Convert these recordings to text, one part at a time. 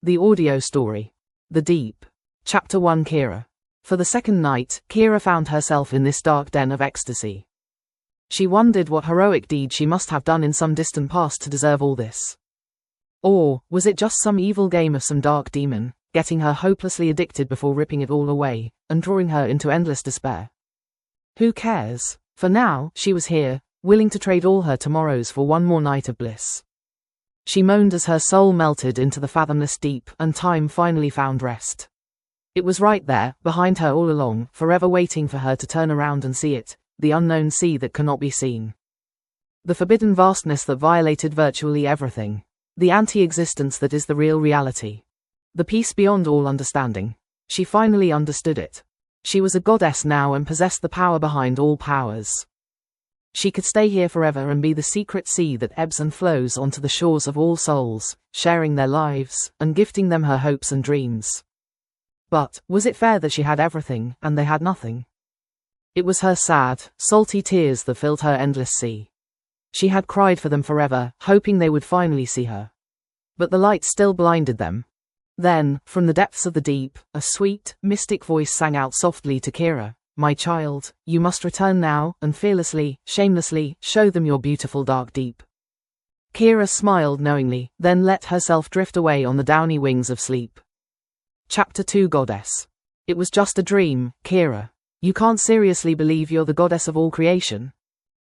The audio story. The Deep. Chapter 1. Keira. For the second night, Keira found herself in this dark den of ecstasy. She wondered what heroic deed she must have done in some distant past to deserve all this. Or, was it just some evil game of some dark demon, getting her hopelessly addicted before ripping it all away, and drawing her into endless despair? Who cares? For now, she was here, willing to trade all her tomorrows for one more night of bliss. She moaned as her soul melted into the fathomless deep, and time finally found rest. It was right there, behind her all along, forever waiting for her to turn around and see it, the unknown sea that cannot be seen. The forbidden vastness that violated virtually everything. The anti-existence that is the real reality. The peace beyond all understanding. She finally understood it. She was a goddess now and possessed the power behind all powers. She could stay here forever and be the secret sea that ebbs and flows onto the shores of all souls, sharing their lives, and gifting them her hopes and dreams. But, was it fair that she had everything, and they had nothing? It was her sad, salty tears that filled her endless sea. She had cried for them forever, hoping they would finally see her. But the light still blinded them. Then, from the depths of the deep, a sweet, mystic voice sang out softly to Keira. My child, you must return now, and fearlessly, shamelessly, show them your beautiful dark deep. Keira smiled knowingly, then let herself drift away on the downy wings of sleep. Chapter 2. Goddess. It was just a dream, Keira. You can't seriously believe you're the goddess of all creation?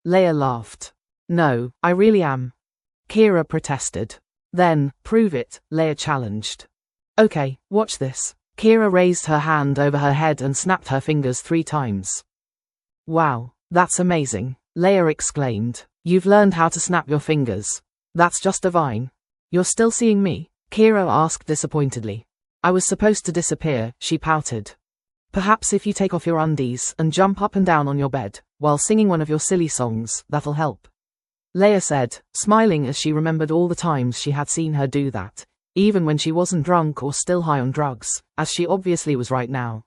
Leia laughed. No, I really am. Keira protested. Then, prove it, Leia challenged. Okay, watch this. Keira raised her hand over her head and snapped her fingers 3 times. Wow, that's amazing, Leia exclaimed. You've learned how to snap your fingers. That's just divine. You're still seeing me? Keira asked disappointedly. I was supposed to disappear, she pouted. Perhaps if you take off your undies and jump up and down on your bed, while singing one of your silly songs, that'll help. Leia said, smiling as she remembered all the times she had seen her do that. Even when she wasn't drunk or still high on drugs, as she obviously was right now.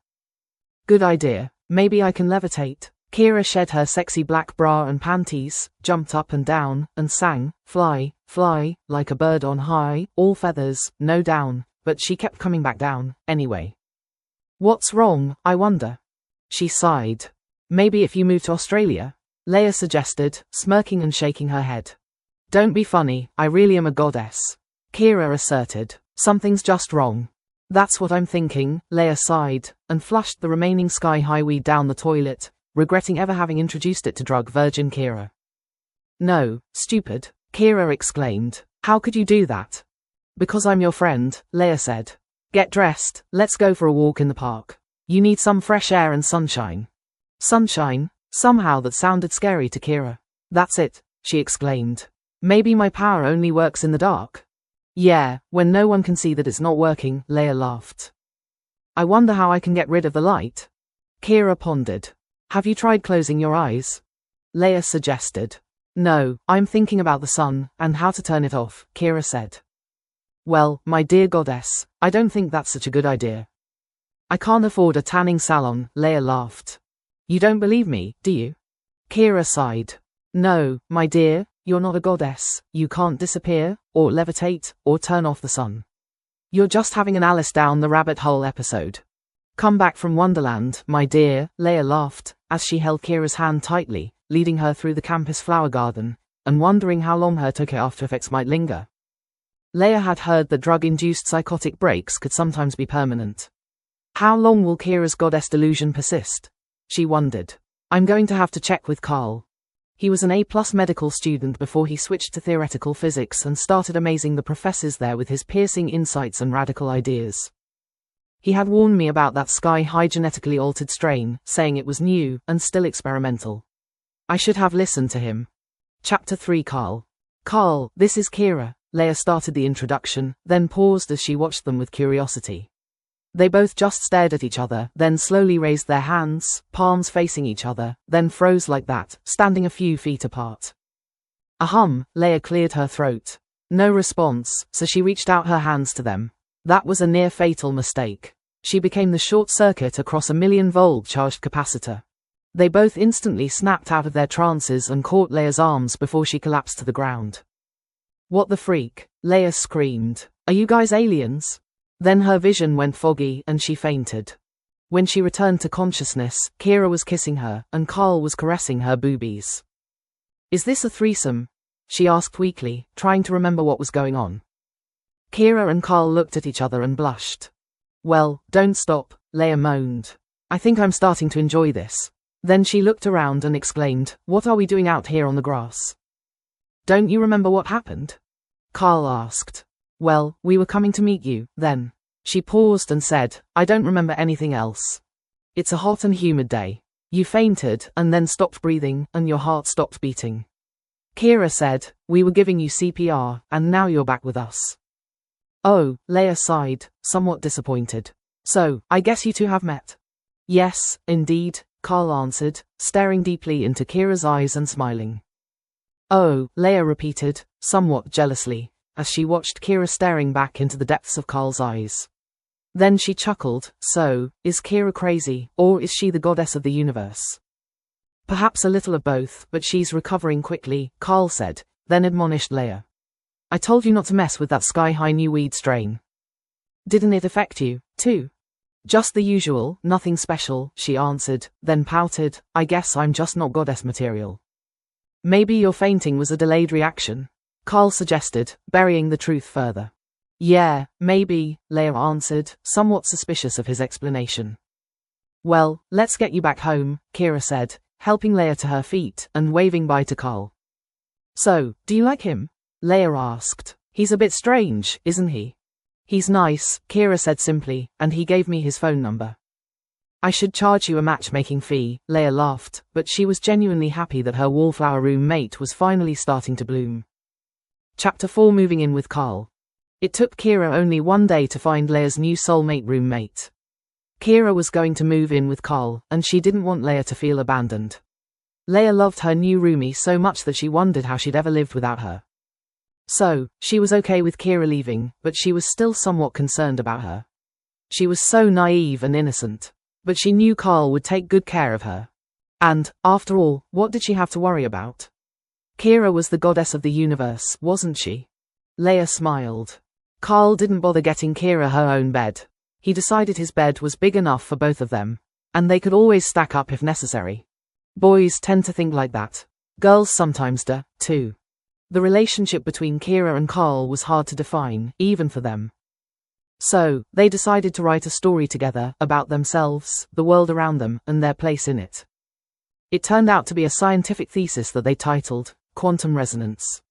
Good idea. Maybe I can levitate. Keira shed her sexy black bra and panties, jumped up and down, and sang, fly, fly, like a bird on high, all feathers, no down, but she kept coming back down, anyway. What's wrong, I wonder? She sighed. Maybe if you move to Australia? Leia suggested, smirking and shaking her head. Don't be funny, I really am a goddess. Keira asserted. Something's just wrong. That's what I'm thinking, Leia sighed, and flushed the remaining sky-high weed down the toilet, regretting ever having introduced it to drug virgin Keira. No, stupid, Keira exclaimed. How could you do that? Because I'm your friend, Leia said. Get dressed, let's go for a walk in the park. You need some fresh air and sunshine. Sunshine? Somehow that sounded scary to Keira. That's it, she exclaimed. Maybe my power only works in the dark. Yeah, when no one can see that it's not working, Leia laughed. I wonder how I can get rid of the light. Keira pondered. Have you tried closing your eyes? Leia suggested. No, I'm thinking about the sun, and how to turn it off, Keira said. Well, my dear goddess, I don't think that's such a good idea. I can't afford a tanning salon, Leia laughed. You don't believe me, do you? Keira sighed. No, my dear. You're not a goddess, you can't disappear, or levitate, or turn off the sun. You're just having an Alice down the rabbit hole episode. Come back from Wonderland, my dear, Leia laughed, as she held Keira's hand tightly, leading her through the campus flower garden, and wondering how long her took after effects might linger. Leia had heard that drug-induced psychotic breaks could sometimes be permanent. How long will Keira's goddess delusion persist? She wondered. I'm going to have to check with Carl. He was an A+ medical student before he switched to theoretical physics and started amazing the professors there with his piercing insights and radical ideas. He had warned me about that sky-high genetically altered strain, saying it was new and still experimental. I should have listened to him. Chapter 3. Carl. Carl, this is Keira. Leia started the introduction, then paused as she watched them with curiosity. They both just stared at each other, then slowly raised their hands, palms facing each other, then froze like that, standing a few feet apart. Ahem, Leia cleared her throat. No response, so she reached out her hands to them. That was a near-fatal mistake. She became the short circuit across a 1,000,000-volt charged capacitor. They both instantly snapped out of their trances and caught Leia's arms before she collapsed to the ground. What the freak? Leia screamed. Are you guys aliens? Then her vision went foggy and she fainted. When she returned to consciousness, Keira was kissing her, and Carl was caressing her boobies. "Is this a threesome?" she asked weakly, trying to remember what was going on. Keira and Carl looked at each other and blushed. "Well, don't stop," Leia moaned. "I think I'm starting to enjoy this." Then she looked around and exclaimed, "What are we doing out here on the grass?" "Don't you remember what happened?" Carl asked. "Well, we were coming to meet you, then." She paused and said, "I don't remember anything else. It's a hot and humid day. You fainted, and then stopped breathing, and your heart stopped beating." Keira said, "We were giving you CPR, and now you're back with us." "Oh," Leia sighed, somewhat disappointed. "So, I guess you two have met?" "Yes, indeed," Carl answered, staring deeply into Keira's eyes and smiling. "Oh," Leia repeated, somewhat jealously, as she watched Keira staring back into the depths of Carl's eyes. Then she chuckled, "So, is Keira crazy, or is she the goddess of the universe?" "Perhaps a little of both, but she's recovering quickly," Carl said, then admonished Leia. "I told you not to mess with that sky-high new weed strain." "Didn't it affect you, too?" "Just the usual, nothing special," she answered, then pouted, "I guess I'm just not goddess material." "Maybe your fainting was a delayed reaction," Carl suggested, burying the truth further. "Yeah, maybe," Leia answered, somewhat suspicious of his explanation. "Well, let's get you back home," Keira said, helping Leia to her feet and waving bye to Carl. "So, do you like him?" Leia asked. "He's a bit strange, isn't he?" "He's nice," Keira said simply, "and he gave me his phone number." "I should charge you a matchmaking fee," Leia laughed, but she was genuinely happy that her wallflower roommate was finally starting to bloom. Chapter 4: Moving in with Carl. It took Keira only one day to find Leia's new soulmate roommate. Keira was going to move in with Carl, and she didn't want Leia to feel abandoned. Leia loved her new roomie so much that she wondered how she'd ever lived without her. So, she was okay with Keira leaving, but she was still somewhat concerned about her. She was so naive and innocent. But she knew Carl would take good care of her. And, after all, what did she have to worry about? Keira was the goddess of the universe, wasn't she? Leia smiled. Carl didn't bother getting Keira her own bed. He decided his bed was big enough for both of them, and they could always stack up if necessary. Boys tend to think like that. Girls sometimes do, too. The relationship between Keira and Carl was hard to define, even for them. So, they decided to write a story together about themselves, the world around them, and their place in it. It turned out to be a scientific thesis that they titled Quantum Resonance.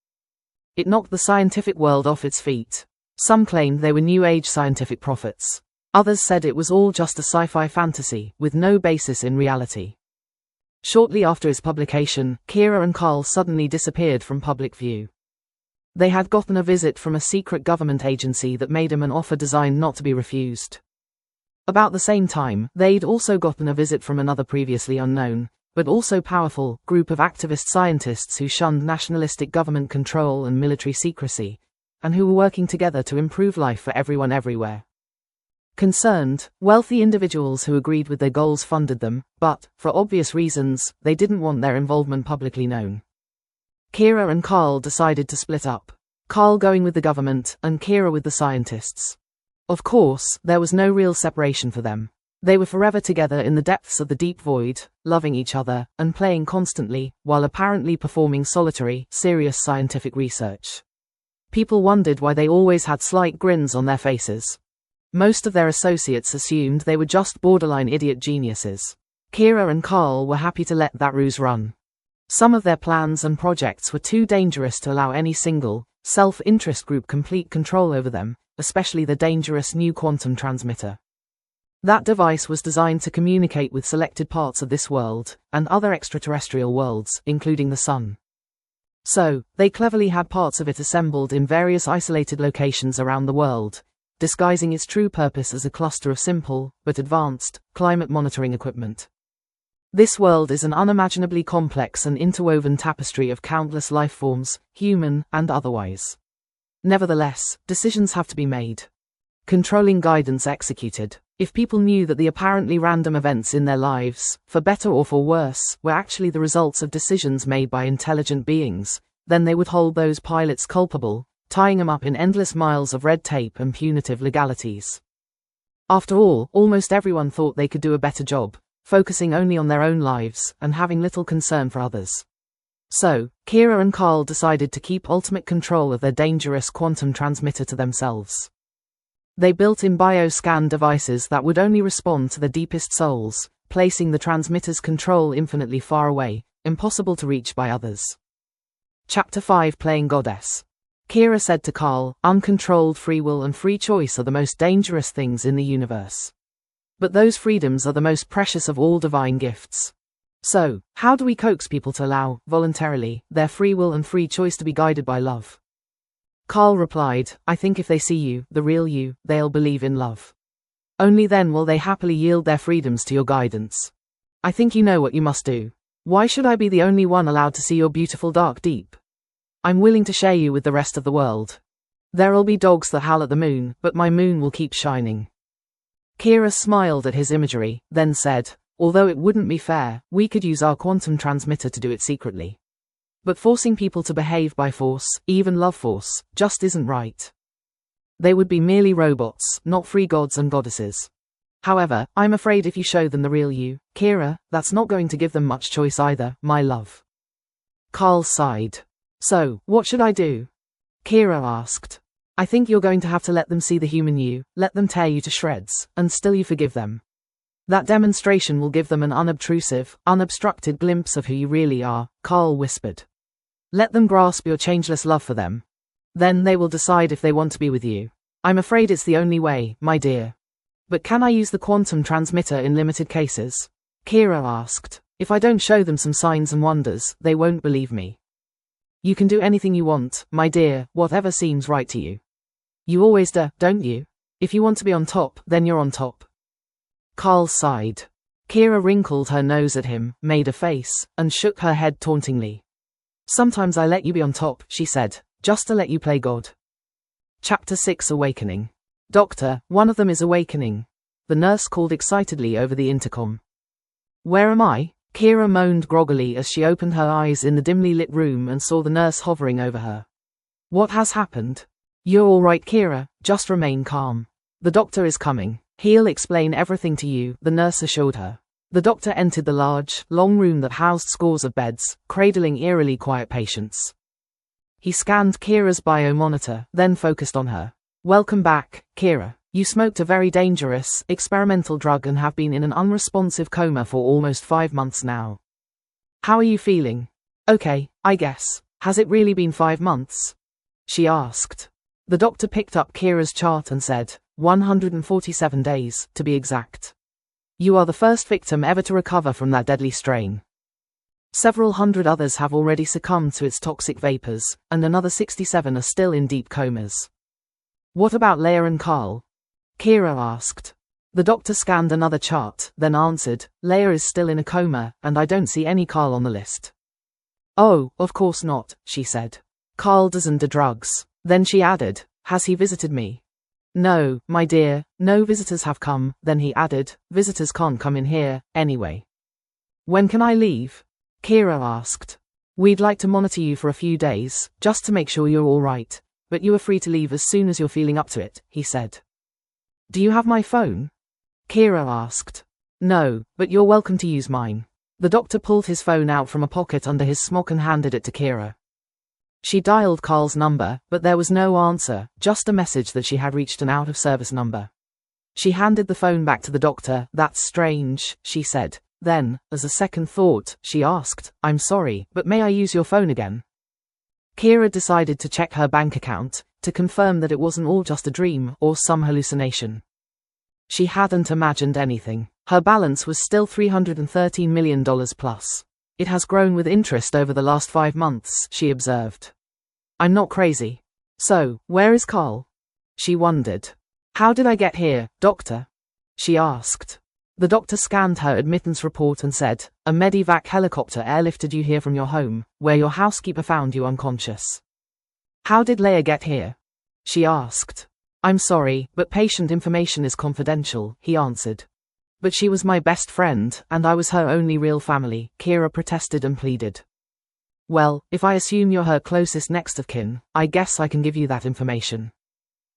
It knocked the scientific world off its feet. Some claimed they were New Age scientific prophets. Others said it was all just a sci-fi fantasy, with no basis in reality. Shortly after its publication, Keira and Carl suddenly disappeared from public view. They had gotten a visit from a secret government agency that made them an offer designed not to be refused. About the same time, they'd also gotten a visit from another previously unknown, but also powerful, group of activist scientists who shunned nationalistic government control and military secrecy, and who were working together to improve life for everyone everywhere. Concerned, wealthy individuals who agreed with their goals funded them, but, for obvious reasons, they didn't want their involvement publicly known. Keira and Carl decided to split up. Carl going with the government, and Keira with the scientists. Of course, there was no real separation for them. They were forever together in the depths of the deep void, loving each other, and playing constantly, while apparently performing solitary, serious scientific research. People wondered why they always had slight grins on their faces. Most of their associates assumed they were just borderline idiot geniuses. Keira and Carl were happy to let that ruse run. Some of their plans and projects were too dangerous to allow any single, self-interest group complete control over them, especially the dangerous new quantum transmitter. That device was designed to communicate with selected parts of this world, and other extraterrestrial worlds, including the Sun. So, they cleverly had parts of it assembled in various isolated locations around the world, disguising its true purpose as a cluster of simple, but advanced, climate monitoring equipment. This world is an unimaginably complex and interwoven tapestry of countless life forms, human and otherwise. Nevertheless, decisions have to be made. Controlling guidance executed. If people knew that the apparently random events in their lives, for better or for worse, were actually the results of decisions made by intelligent beings, then they would hold those pilots culpable, tying them up in endless miles of red tape and punitive legalities. After all, almost everyone thought they could do a better job, focusing only on their own lives and having little concern for others. So, Keira and Carl decided to keep ultimate control of their dangerous quantum transmitter to themselves. They built in bioscan devices that would only respond to the deepest souls, placing the transmitter's control infinitely far away, impossible to reach by others. Chapter 5 Playing Goddess. Keira said to Carl, "Uncontrolled free will and free choice are the most dangerous things in the universe. But those freedoms are the most precious of all divine gifts. So, how do we coax people to allow, voluntarily, their free will and free choice to be guided by love?" Carl replied, "I think if they see you, the real you, they'll believe in love. Only then will they happily yield their freedoms to your guidance. I think you know what you must do. Why should I be the only one allowed to see your beautiful dark deep? I'm willing to share you with the rest of the world. There'll be dogs that howl at the moon, but my moon will keep shining." Keira smiled at his imagery, then said, "Although it wouldn't be fair, we could use our quantum transmitter to do it secretly. But forcing people to behave by force, even love force, just isn't right. They would be merely robots, not free gods and goddesses. However, I'm afraid if you show them the real you, Keira, that's not going to give them much choice either, my love." Carl sighed. "So, what should I do?" Keira asked. "I think you're going to have to let them see the human you, let them tear you to shreds, and still you forgive them. That demonstration will give them an unobtrusive, unobstructed glimpse of who you really are," Carl whispered. "Let them grasp your changeless love for them. Then they will decide if they want to be with you. I'm afraid it's the only way, my dear." "But can I use the quantum transmitter in limited cases?" Keira asked. "If I don't show them some signs and wonders, they won't believe me." "You can do anything you want, my dear, whatever seems right to you. You always do, don't you? If you want to be on top, then you're on top." Carl sighed. Keira wrinkled her nose at him, made a face, and shook her head tauntingly. "Sometimes I let you be on top," she said, "just to let you play God." Chapter 6 Awakening. "Doctor, one of them is awakening," the nurse called excitedly over the intercom. "Where am I?" Keira moaned groggily as she opened her eyes in the dimly lit room and saw the nurse hovering over her. "What has happened?" "You're all right, Keira, just remain calm. The doctor is coming. He'll explain everything to you," the nurse assured her. The doctor entered the large, long room that housed scores of beds, cradling eerily quiet patients. He scanned Keira's biomonitor, then focused on her. "Welcome back, Keira. You smoked a very dangerous, experimental drug and have been in an unresponsive coma for almost 5 months now. How are you feeling?" "Okay, I guess. Has it really been 5 months?" she asked. The doctor picked up Keira's chart and said, 147 days, to be exact. You are the first victim ever to recover from that deadly strain. Several hundred others have already succumbed to its toxic vapors, and another 67 are still in deep comas. What about Leia and Carl? Keira asked. The doctor scanned another chart, then answered, Leia is still in a coma, and I don't see any Carl on the list. Oh, of course not, she said. Carl doesn't do drugs. Then she added, has he visited me? No, my dear, no visitors have come. Then he added, visitors can't come in here, anyway. When can I leave? Keira asked. We'd like to monitor you for a few days, just to make sure you're all right, but you are free to leave as soon as you're feeling up to it, he said. Do you have my phone? Keira asked. No, but you're welcome to use mine. The doctor pulled his phone out from a pocket under his smock and handed it to Keira. She dialed Carl's number, but there was no answer, just a message that she had reached an out-of-service number. She handed the phone back to the doctor. That's strange, she said. Then, as a second thought, she asked, I'm sorry, but may I use your phone again? Keira decided to check her bank account, to confirm that it wasn't all just a dream or some hallucination. She hadn't imagined anything. Her balance was still $313 million plus. It has grown with interest over the last 5 months, she observed. I'm not crazy. So, where is Carl? She wondered. How did I get here, doctor? She asked. The doctor scanned her admittance report and said, a Medivac helicopter airlifted you here from your home, where your housekeeper found you unconscious. How did Leia get here? She asked. I'm sorry, but patient information is confidential, he answered. But she was my best friend, and I was her only real family, Keira protested and pleaded. Well, if I assume you're her closest next of kin, I guess I can give you that information.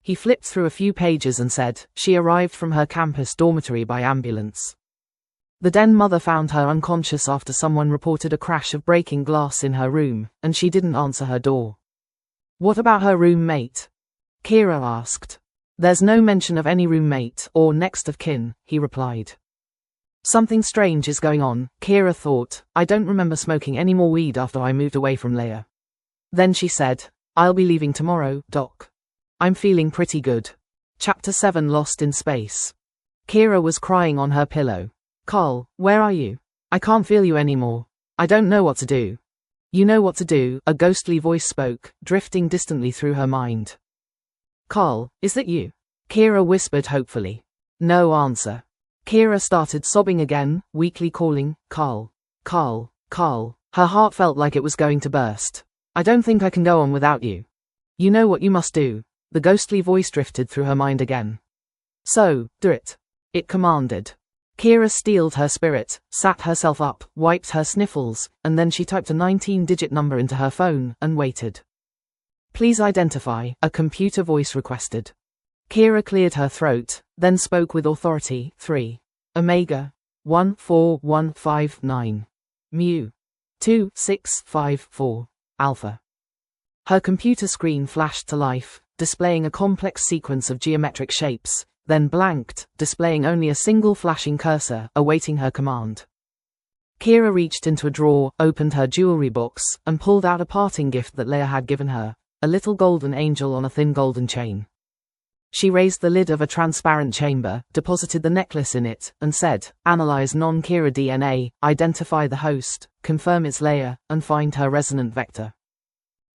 He flipped through a few pages and said, she arrived from her campus dormitory by ambulance. The den mother found her unconscious after someone reported a crash of breaking glass in her room, and she didn't answer her door. What about her roommate? Keira asked. There's no mention of any roommate or next of kin, he replied. Something strange is going on, Keira thought. I don't remember smoking any more weed after I moved away from Leia. Then she said, I'll be leaving tomorrow, Doc. I'm feeling pretty good. Chapter 7 Lost in Space. Keira was crying on her pillow. Carl, where are you? I can't feel you anymore. I don't know what to do. You know what to do, a ghostly voice spoke, drifting distantly through her mind. Carl, is that you? Keira whispered hopefully. No answer. Keira started sobbing again, weakly calling, Carl. Carl, Carl. Her heart felt like it was going to burst. I don't think I can go on without you. You know what you must do. The ghostly voice drifted through her mind again. So, do it. It commanded. Keira steeled her spirit, sat herself up, wiped her sniffles, and then she typed a 19-digit number into her phone and waited. Please identify, a computer voice requested. Keira cleared her throat, then spoke with authority. 3. Omega. 14159. Mu. 2654. Alpha. Her computer screen flashed to life, displaying a complex sequence of geometric shapes, then blanked, displaying only a single flashing cursor, awaiting her command. Keira reached into a drawer, opened her jewelry box, and pulled out a parting gift that Leia had given her, a little golden angel on a thin golden chain. She raised the lid of a transparent chamber, deposited the necklace in it, and said, Analyze non-Keira DNA, identify the host, confirm it's Leia, and find her resonant vector.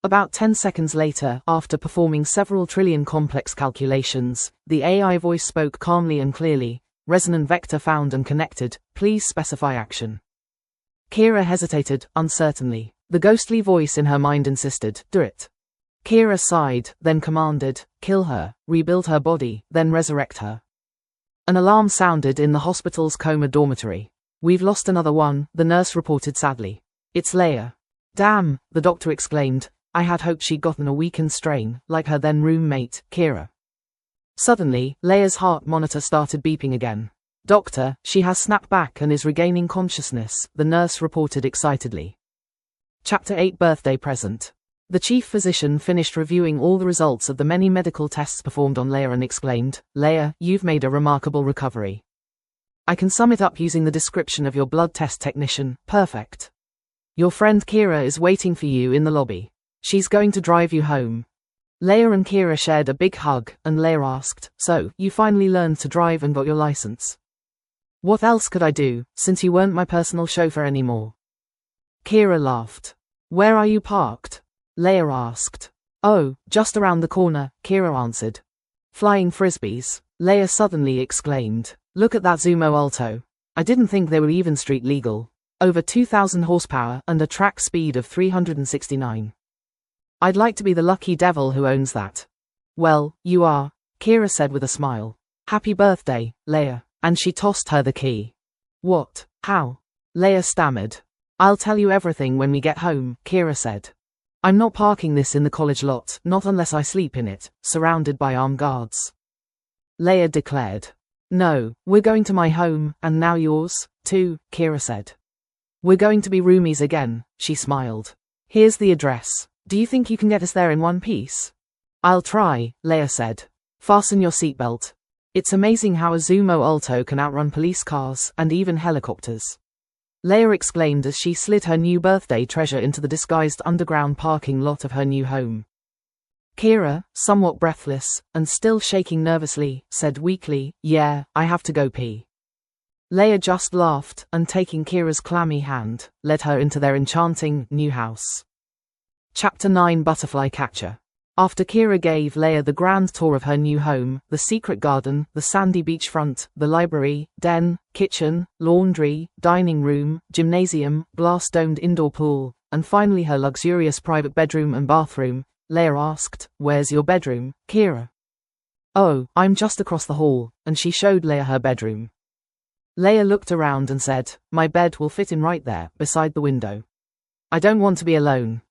About 10 seconds later, after performing several trillion complex calculations, the AI voice spoke calmly and clearly, Resonant vector found and connected, please specify action. Keira hesitated, uncertainly. The ghostly voice in her mind insisted, do it. Keira sighed, then commanded, kill her, rebuild her body, then resurrect her. An alarm sounded in the hospital's coma dormitory. We've lost another one, the nurse reported sadly. It's Leia. Damn, the doctor exclaimed. I had hoped she'd gotten a weakened strain, like her then roommate, Keira. Suddenly, Leia's heart monitor started beeping again. Doctor, she has snapped back and is regaining consciousness, the nurse reported excitedly. Chapter 8 Birthday Present. The chief physician finished reviewing all the results of the many medical tests performed on Leia and exclaimed, Leia, you've made a remarkable recovery. I can sum it up using the description of your blood test technician, perfect. Your friend Keira is waiting for you in the lobby. She's going to drive you home. Leia and Keira shared a big hug, and Leia asked, so, you finally learned to drive and got your license? What else could I do, since you weren't my personal chauffeur anymore? Keira laughed. Where are you parked? Leia asked. Oh, just around the corner, Keira answered. Flying frisbees, Leia suddenly exclaimed. Look at that Zumo Alto. I didn't think they were even street legal. Over 2,000 horsepower and a track speed of 369. I'd like to be the lucky devil who owns that. Well, you are, Keira said with a smile. Happy birthday, Leia, and she tossed her the key. What? How? Leia stammered. I'll tell you everything when we get home, Keira said. I'm not parking this in the college lot, not unless I sleep in it, surrounded by armed guards. Leia declared. No, we're going to my home, and now yours, too, Keira said. We're going to be roomies again, she smiled. Here's the address. Do you think you can get us there in one piece? I'll try, Leia said. Fasten your seatbelt. It's amazing how a Zumo Alto can outrun police cars and even helicopters. Leia exclaimed as she slid her new birthday treasure into the disguised underground parking lot of her new home. Keira, somewhat breathless, and still shaking nervously, said weakly, yeah, I have to go pee. Leia just laughed, and taking Keira's clammy hand, led her into their enchanting, new house. Chapter 9 Butterfly Catcher. After Keira gave Leia the grand tour of her new home, the secret garden, the sandy beachfront, the library, den, kitchen, laundry, dining room, gymnasium, glass-domed indoor pool, and finally her luxurious private bedroom and bathroom, Leia asked, where's your bedroom, Keira? Oh, I'm just across the hall, and she showed Leia her bedroom. Leia looked around and said, my bed will fit in right there, beside the window. I don't want to be alone.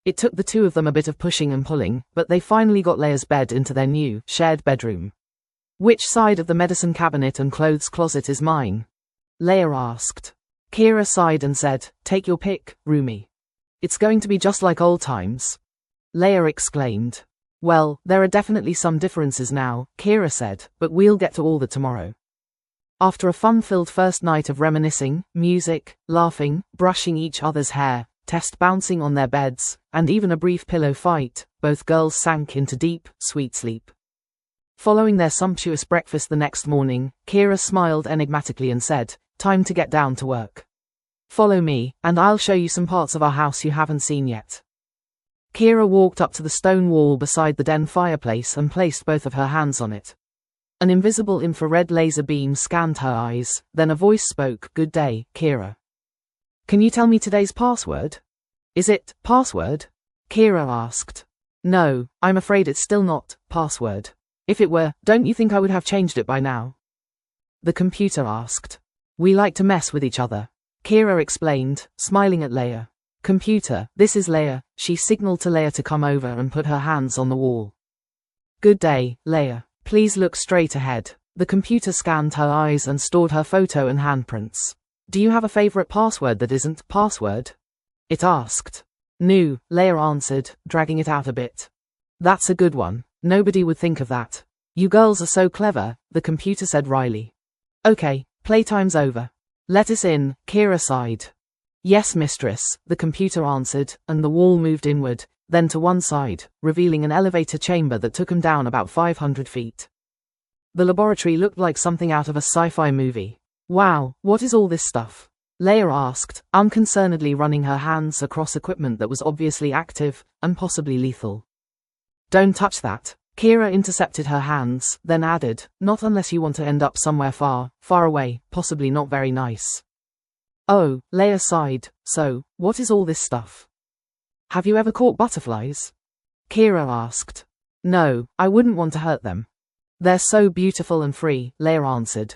It took the two of them a bit of pushing and pulling, but they finally got Leia's bed into their new, shared bedroom. Which side of the medicine cabinet and clothes closet is mine? Leia asked. Keira sighed and said, take your pick, Rumi. It's going to be just like old times. Leia exclaimed. Well, there are definitely some differences now, Keira said, but we'll get to all that tomorrow. After a fun-filled first night of reminiscing, music, laughing, brushing each other's hair, test bouncing on their beds, and even a brief pillow fight, both girls sank into deep, sweet sleep. Following their sumptuous breakfast the next morning, Keira smiled enigmatically and said, time to get down to work. Follow me, and I'll show you some parts of our house you haven't seen yet. Keira walked up to the stone wall beside the den fireplace and placed both of her hands on it. An invisible infrared laser beam scanned her eyes, then a voice spoke, good day, Keira. Can you tell me today's password? Is it, password? Keira asked. No, I'm afraid it's still not, password. If it were, don't you think I would have changed it by now? The computer asked. We like to mess with each other. Keira explained, smiling at Leia. Computer, this is Leia. She signaled to Leia to come over and put her hands on the wall. Good day, Leia. Please look straight ahead. The computer scanned her eyes and stored her photo and handprints. Do you have a favorite password that isn't password? It asked. No, Leia answered, dragging it out a bit. That's a good one. Nobody would think of that. You girls are so clever, the computer said wryly. Okay, playtime's over. Let us in, Keira sighed. Yes, mistress, the computer answered, and the wall moved inward, then to one side, revealing an elevator chamber that took him down about 500 feet. The laboratory looked like something out of a sci-fi movie. Wow, what is all this stuff? Leia asked, unconcernedly running her hands across equipment that was obviously active, and possibly lethal. Don't touch that. Keira intercepted her hands, then added, not unless you want to end up somewhere far, far away, possibly not very nice. Oh, Leia sighed, so, what is all this stuff? Have you ever caught butterflies? Keira asked. No, I wouldn't want to hurt them. They're so beautiful and free, Leia answered.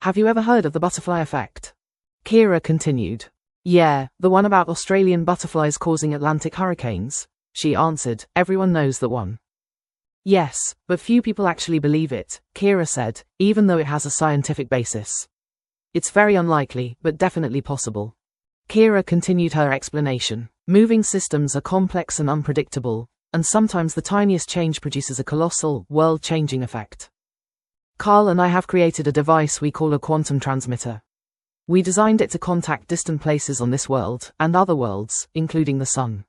Have you ever heard of the butterfly effect? Keira continued. Yeah, the one about Australian butterflies causing Atlantic hurricanes, she answered, everyone knows that one. Yes, but few people actually believe it, Keira said, even though it has a scientific basis. It's very unlikely, but definitely possible. Keira continued her explanation. Moving systems are complex and unpredictable, and sometimes the tiniest change produces a colossal, world-changing effect. Carl and I have created a device we call a quantum transmitter. We designed it to contact distant places on this world, and other worlds, including the sun.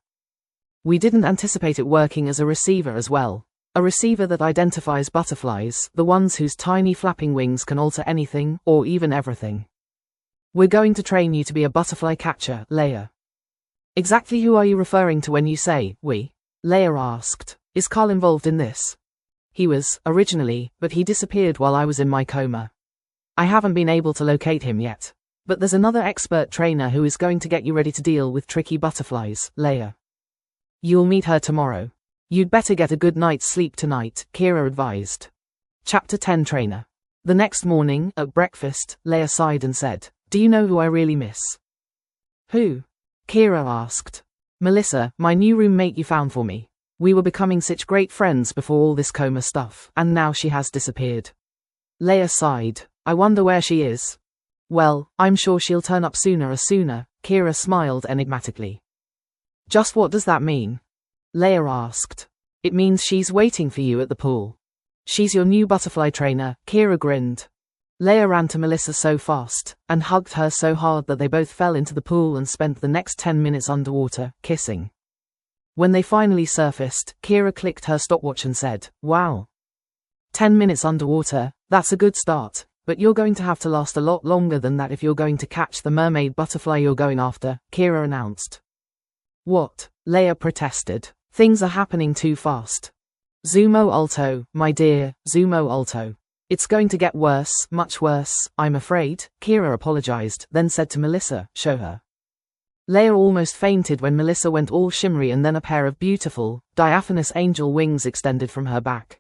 We didn't anticipate it working as a receiver as well. A receiver that identifies butterflies, the ones whose tiny flapping wings can alter anything, or even everything. We're going to train you to be a butterfly catcher, Leia. Exactly who are you referring to when you say, we? Leia asked. Is Carl involved in this? He was, originally, but he disappeared while I was in my coma. I haven't been able to locate him yet. But there's another expert trainer who is going to get you ready to deal with tricky butterflies, Leia. You'll meet her tomorrow. You'd better get a good night's sleep tonight, Keira advised. Chapter 10 Trainer. The next morning, at breakfast, Leia sighed and said, do you know who I really miss? Who? Keira asked. Melissa, my new roommate you found for me. We were becoming such great friends before all this coma stuff, and now she has disappeared. Leia sighed. I wonder where she is. Well, I'm sure she'll turn up sooner, Keira smiled enigmatically. Just what does that mean? Leia asked. It means she's waiting for you at the pool. She's your new butterfly trainer, Keira grinned. Leia ran to Melissa so fast, and hugged her so hard that they both fell into the pool and spent the next 10 minutes underwater, kissing. When they finally surfaced, Keira clicked her stopwatch and said, wow. 10 minutes underwater, that's a good start, but you're going to have to last a lot longer than that if you're going to catch the mermaid butterfly you're going after, Keira announced. What? Leia protested. Things are happening too fast. Zumo Alto, my dear, Zumo Alto. It's going to get worse, much worse, I'm afraid, Keira apologized, then said to Melissa, show her. Leia almost fainted when Melissa went all shimmery and then a pair of beautiful, diaphanous angel wings extended from her back.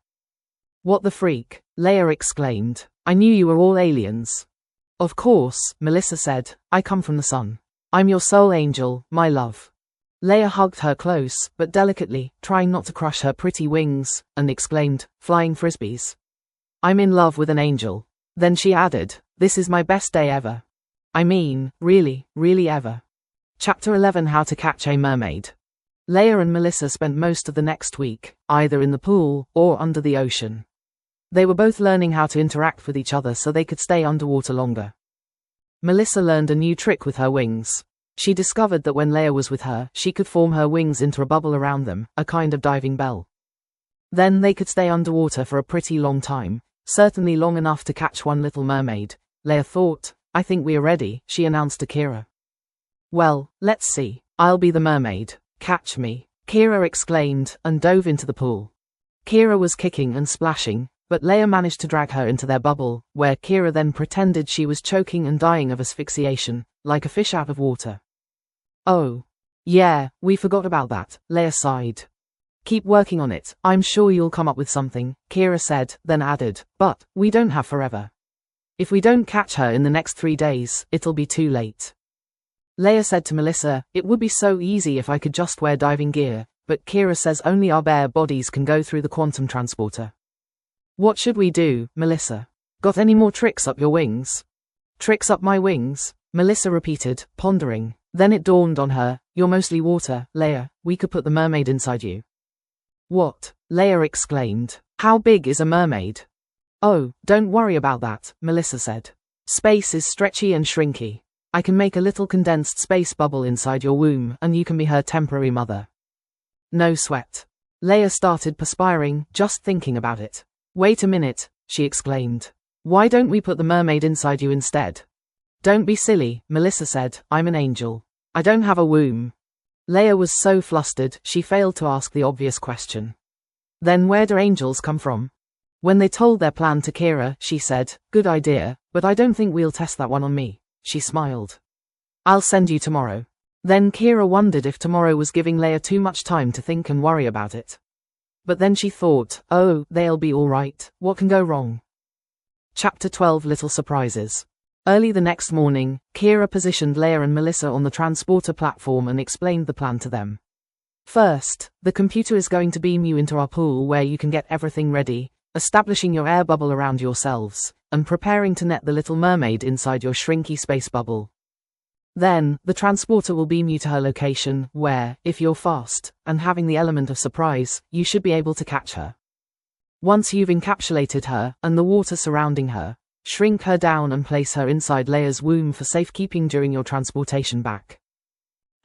What the freak? Leia exclaimed. I knew you were all aliens. Of course, Melissa said, I come from the sun. I'm your soul angel, my love. Leia hugged her close, but delicately, trying not to crush her pretty wings, and exclaimed, "Flying frisbees. I'm in love with an angel." Then she added, "This is my best day ever. I mean, really, really ever." Chapter 11: How to Catch a Mermaid. Leia and Melissa spent most of the next week, either in the pool or under the ocean. They were both learning how to interact with each other so they could stay underwater longer. Melissa learned a new trick with her wings. She discovered that when Leia was with her, she could form her wings into a bubble around them, a kind of diving bell. Then they could stay underwater for a pretty long time, certainly long enough to catch one little mermaid. Leia thought, "I think we are ready," she announced to Keira. "Well, let's see. I'll be the mermaid. Catch me," Keira exclaimed, and dove into the pool. Keira was kicking and splashing, but Leia managed to drag her into their bubble, where Keira then pretended she was choking and dying of asphyxiation, like a fish out of water. "Oh. Yeah, we forgot about that," Leia sighed. "Keep working on it, I'm sure you'll come up with something," Keira said, then added, "But we don't have forever. If we don't catch her in the next 3 days, it'll be too late." Leia said to Melissa, "It would be so easy if I could just wear diving gear, but Keira says only our bare bodies can go through the quantum transporter." "What should we do, Melissa? Got any more tricks up your wings?" "Tricks up my wings?" Melissa repeated, pondering. Then it dawned on her, "You're mostly water, Leia. We could put the mermaid inside you." "What?" Leia exclaimed. "How big is a mermaid?" "Oh, don't worry about that," Melissa said. "Space is stretchy and shrinky. I can make a little condensed space bubble inside your womb, and you can be her temporary mother." "No sweat." Leia started perspiring, just thinking about it. "Wait a minute," she exclaimed. "Why don't we put the mermaid inside you instead?" "Don't be silly," Melissa said. "I'm an angel. I don't have a womb." Leia was so flustered, she failed to ask the obvious question. "Then where do angels come from?" When they told their plan to Keira, she said, "Good idea, but I don't think we'll test that one on me." She smiled. "I'll send you tomorrow." Then Keira wondered if tomorrow was giving Leia too much time to think and worry about it. But then she thought, "Oh, they'll be all right. What can go wrong?" Chapter 12: Little Surprises. Early the next morning, Keira positioned Leia and Melissa on the transporter platform and explained the plan to them. "First, the computer is going to beam you into our pool where you can get everything ready, establishing your air bubble around yourselves, and preparing to net the little mermaid inside your shrinky space bubble. Then, the transporter will beam you to her location, where, if you're fast, and having the element of surprise, you should be able to catch her. Once you've encapsulated her, and the water surrounding her, shrink her down and place her inside Leia's womb for safekeeping during your transportation back.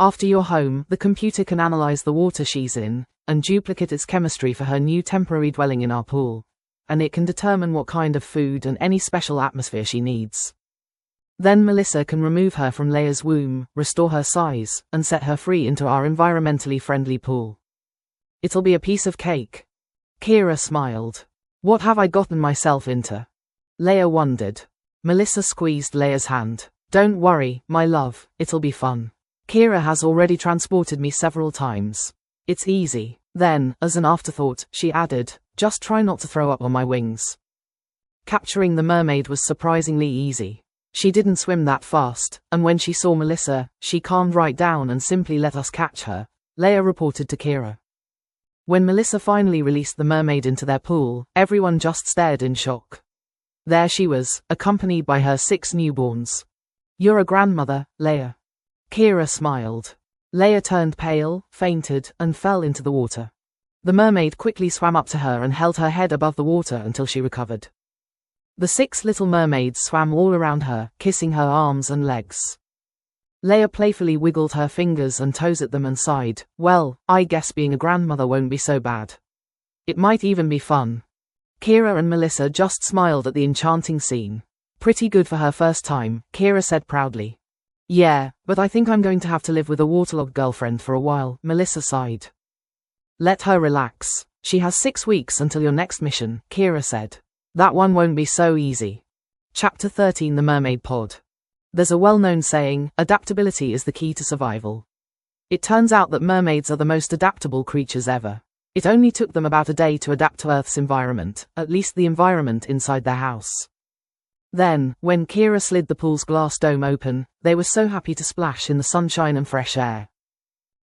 After you're home, the computer can analyze the water she's in, and duplicate its chemistry for her new temporary dwelling in our pool, and it can determine what kind of food and any special atmosphere she needs. Then Melissa can remove her from Leia's womb, restore her size, and set her free into our environmentally friendly pool. It'll be a piece of cake." Keira smiled. "What have I gotten myself into?" Leia wondered. Melissa squeezed Leia's hand. "Don't worry, my love, it'll be fun. Keira has already transported me several times. It's easy." Then, as an afterthought, she added, "Just try not to throw up on my wings." Capturing the mermaid was surprisingly easy. She didn't swim that fast, and when she saw Melissa, she calmed right down and simply let us catch her, Leia reported to Keira. When Melissa finally released the mermaid into their pool, everyone just stared in shock. There she was, accompanied by her 6 newborns. "You're a grandmother, Leia." Keira smiled. Leia turned pale, fainted, and fell into the water. The mermaid quickly swam up to her and held her head above the water until she recovered. The 6 little mermaids swam all around her, kissing her arms and legs. Leia playfully wiggled her fingers and toes at them and sighed, "Well, I guess being a grandmother won't be so bad. It might even be fun." Keira and Melissa just smiled at the enchanting scene. "Pretty good for her first time," Keira said proudly. "Yeah, but I think I'm going to have to live with a waterlogged girlfriend for a while," Melissa sighed. "Let her relax. She has 6 weeks until your next mission," Keira said. "That one won't be so easy." Chapter 13: The Mermaid Pod. There's a well-known saying, adaptability is the key to survival. It turns out that mermaids are the most adaptable creatures ever. It only took them about a day to adapt to Earth's environment, at least the environment inside their house. Then, when Keira slid the pool's glass dome open, they were so happy to splash in the sunshine and fresh air.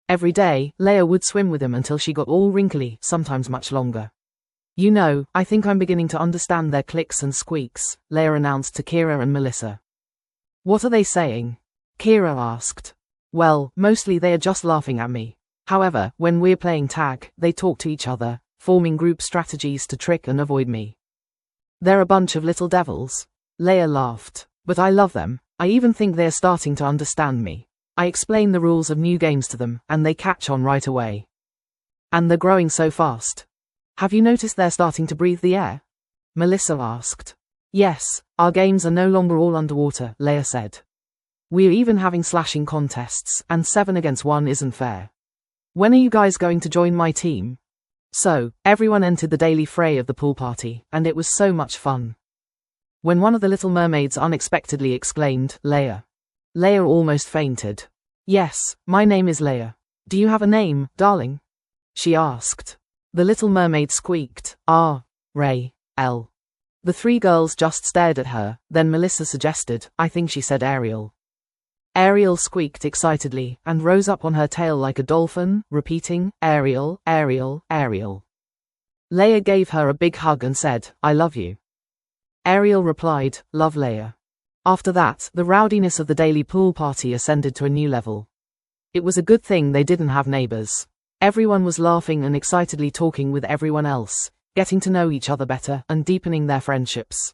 Every day, Leia would swim with him until she got all wrinkly, sometimes much longer. You know, I think I'm beginning to understand their clicks and squeaks, Leia announced to Keira and Melissa. What are they saying? Keira asked. Well, mostly they are just laughing at me. However, when we're playing tag, they talk to each other, forming group strategies to trick and avoid me. They're a bunch of little devils. Leia laughed. But I love them. I even think they're starting to understand me. I explain the rules of new games to them, and they catch on right away. And they're growing so fast. Have you noticed they're starting to breathe the air? Melissa asked. Yes, our games are no longer all underwater, Leia said. We're even having slashing contests, and 7 against 1 isn't fair. When are you guys going to join my team? So, everyone entered the daily fray of the pool party, and it was so much fun. When one of the little mermaids unexpectedly exclaimed, Leia. Leia almost fainted. Yes, my name is Leia. Do you have a name, darling? She asked. The little mermaid squeaked, Ray, L. The 3 girls just stared at her, then Melissa suggested, I think she said Ariel. Ariel squeaked excitedly, and rose up on her tail like a dolphin, repeating, Ariel, Ariel, Ariel. Leia gave her a big hug and said, I love you. Ariel replied, love Leia. After that, the rowdiness of the daily pool party ascended to a new level. It was a good thing they didn't have neighbors. Everyone was laughing and excitedly talking with everyone else, getting to know each other better and deepening their friendships.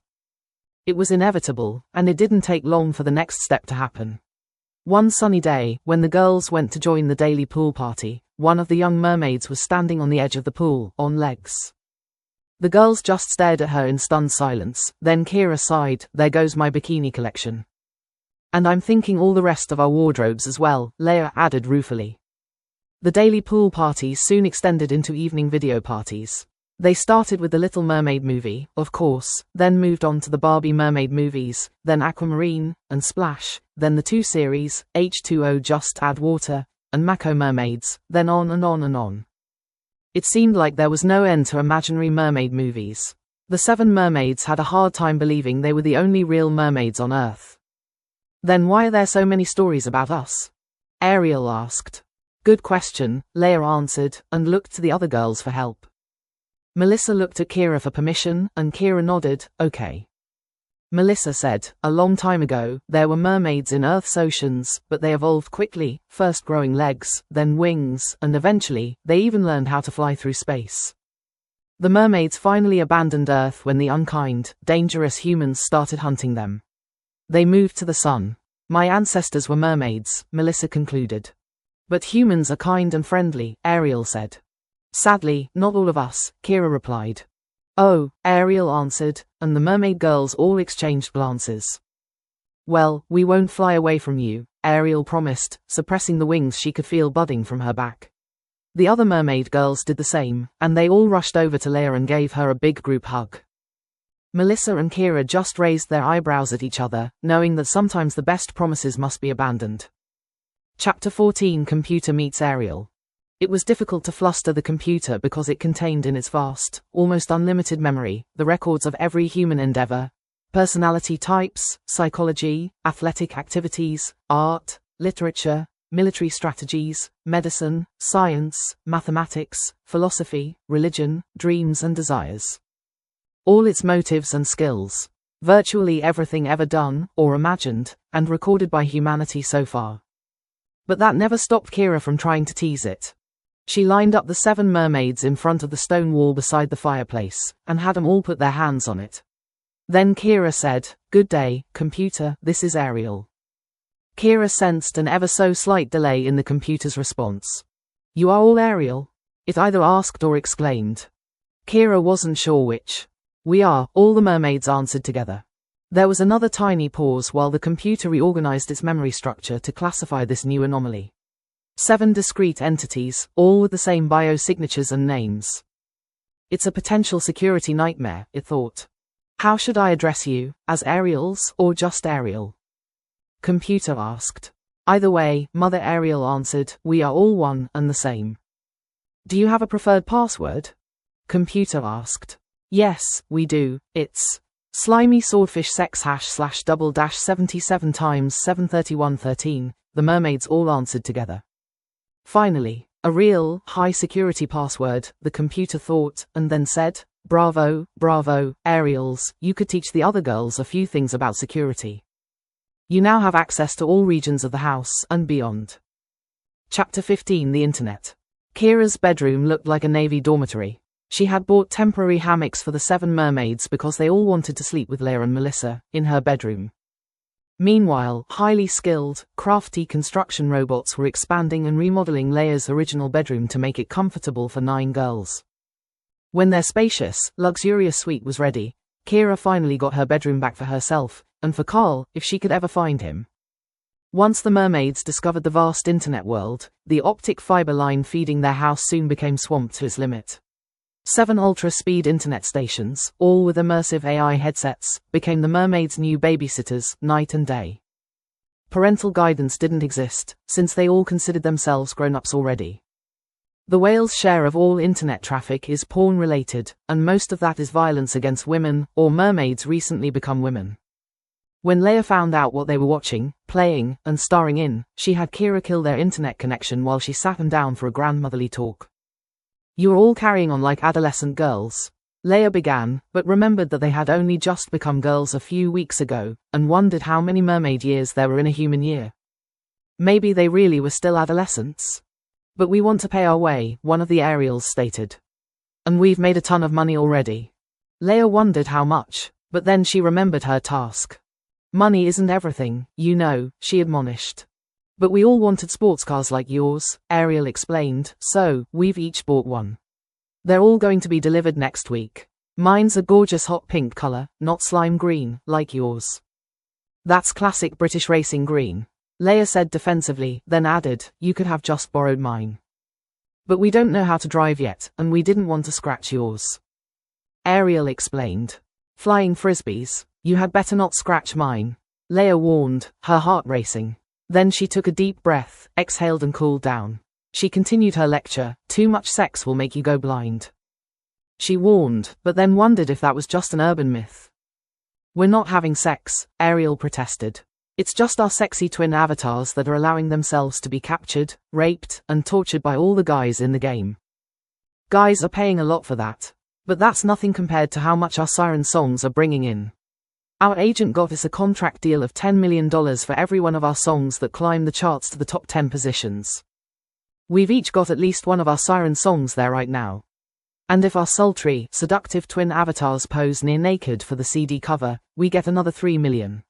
It was inevitable, and it didn't take long for the next step to happen. One sunny day, when the girls went to join the daily pool party, one of the young mermaids was standing on the edge of the pool, on legs. The girls just stared at her in stunned silence, then Keira sighed, there goes my bikini collection. And I'm thinking all the rest of our wardrobes as well, Leia added ruefully. The daily pool parties soon extended into evening video parties. They started with the Little Mermaid movie, of course, then moved on to the Barbie Mermaid movies, then Aquamarine, and Splash, then the 2 series, H2O Just Add Water, and Mako Mermaids, then on and on and on. It seemed like there was no end to imaginary mermaid movies. The 7 mermaids had a hard time believing they were the only real mermaids on Earth. Then why are there so many stories about us? Ariel asked. Good question, Leia answered, and looked to the other girls for help. Melissa looked at Keira for permission, and Keira nodded, okay. Melissa said, a long time ago, there were mermaids in Earth's oceans, but they evolved quickly, first growing legs, then wings, and eventually, they even learned how to fly through space. The mermaids finally abandoned Earth when the unkind, dangerous humans started hunting them. They moved to the sun. My ancestors were mermaids, Melissa concluded. But humans are kind and friendly, Ariel said. Sadly, not all of us, Keira replied. Oh, Ariel answered, and the mermaid girls all exchanged glances. Well, we won't fly away from you, Ariel promised, suppressing the wings she could feel budding from her back. The other mermaid girls did the same, and they all rushed over to Leia and gave her a big group hug. Melissa and Keira just raised their eyebrows at each other, knowing that sometimes the best promises must be abandoned. Chapter 14 Computer Meets Ariel. It was difficult to fluster the computer because it contained in its vast, almost unlimited memory, the records of every human endeavor, personality types, psychology, athletic activities, art, literature, military strategies, medicine, science, mathematics, philosophy, religion, dreams and desires. All its motives and skills. Virtually everything ever done, or imagined, and recorded by humanity so far. But that never stopped Keira from trying to tease it. She lined up the 7 mermaids in front of the stone wall beside the fireplace, and had them all put their hands on it. Then Keira said, Good day, computer, this is Ariel. Keira sensed an ever so slight delay in the computer's response. You are all Ariel? It either asked or exclaimed. Keira wasn't sure which. We are, all the mermaids answered together. There was another tiny pause while the computer reorganized its memory structure to classify this new anomaly. 7 discrete entities, all with the same biosignatures and names. It's a potential security nightmare, it thought. How should I address you, as Ariels, or just Ariel? Computer asked. Either way, Mother Ariel answered, we are all one and the same. Do you have a preferred password? Computer asked. Yes, we do, it's slimy swordfish sex #/77 times 73113, the mermaids all answered together. Finally, a real, high-security password, the computer thought, and then said, "Bravo, bravo, Ariels, you could teach the other girls a few things about security. You now have access to all regions of the house and beyond." Chapter 15: The Internet. Keira's bedroom looked like a Navy dormitory. She had bought temporary hammocks for the 7 mermaids because they all wanted to sleep with Leia and Melissa in her bedroom. Meanwhile, highly skilled, crafty construction robots were expanding and remodeling Leia's original bedroom to make it comfortable for 9 girls. When their spacious, luxurious suite was ready, Keira finally got her bedroom back for herself, and for Carl, if she could ever find him. Once the mermaids discovered the vast internet world, the optic fiber line feeding their house soon became swamped to its limit. 7 ultra-speed internet stations, all with immersive AI headsets, became the mermaids' new babysitters, night and day. Parental guidance didn't exist, since they all considered themselves grown-ups already. The whale's share of all internet traffic is porn-related, and most of that is violence against women, or mermaids recently become women. When Leia found out what they were watching, playing, and starring in, she had Keira kill their internet connection while she sat them down for a grandmotherly talk. "You're all carrying on like adolescent girls," Leia began, but remembered that they had only just become girls a few weeks ago, and wondered how many mermaid years there were in a human year. Maybe they really were still adolescents. "But we want to pay our way," one of the Ariels stated. "And we've made a ton of money already." Leia wondered how much, but then she remembered her task. "Money isn't everything, you know," she admonished. "But we all wanted sports cars like yours," Ariel explained, "so we've each bought one. They're all going to be delivered next week. Mine's a gorgeous hot pink color, not slime green, like yours." "That's classic British racing green," Leia said defensively, then added, "You could have just borrowed mine. But we don't know how to drive yet, and we didn't want to scratch yours." Ariel explained. "Flying frisbees, you had better not scratch mine," Leia warned, her heart racing. Then she took a deep breath, exhaled and cooled down. She continued her lecture, "Too much sex will make you go blind." She warned, but then wondered if that was just an urban myth. "We're not having sex," Ariel protested. "It's just our sexy twin avatars that are allowing themselves to be captured, raped, and tortured by all the guys in the game. Guys are paying a lot for that. But that's nothing compared to how much our siren songs are bringing in. Our agent got us a contract deal of $10 million for every one of our songs that climb the charts to the top 10 positions. We've each got at least one of our siren songs there right now. And if our sultry, seductive twin avatars pose near naked for the CD cover, we get another $3 million.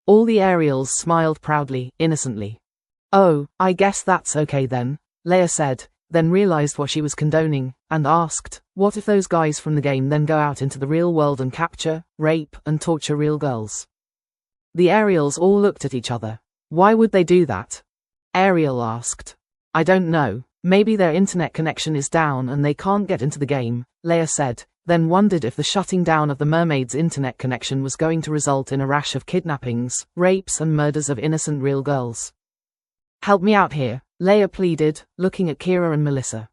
All the Ariels smiled proudly, innocently. "Oh, I guess that's okay then," Leia said, then realized what she was condoning, and asked, "What if those guys from the game then go out into the real world and capture, rape, and torture real girls?" The Ariels all looked at each other. "Why would they do that?" Ariel asked. "I don't know, maybe their internet connection is down and they can't get into the game," Leia said, then wondered if the shutting down of the mermaid's internet connection was going to result in a rash of kidnappings, rapes and murders of innocent real girls. "Help me out here," Leia pleaded, looking at Keira and Melissa.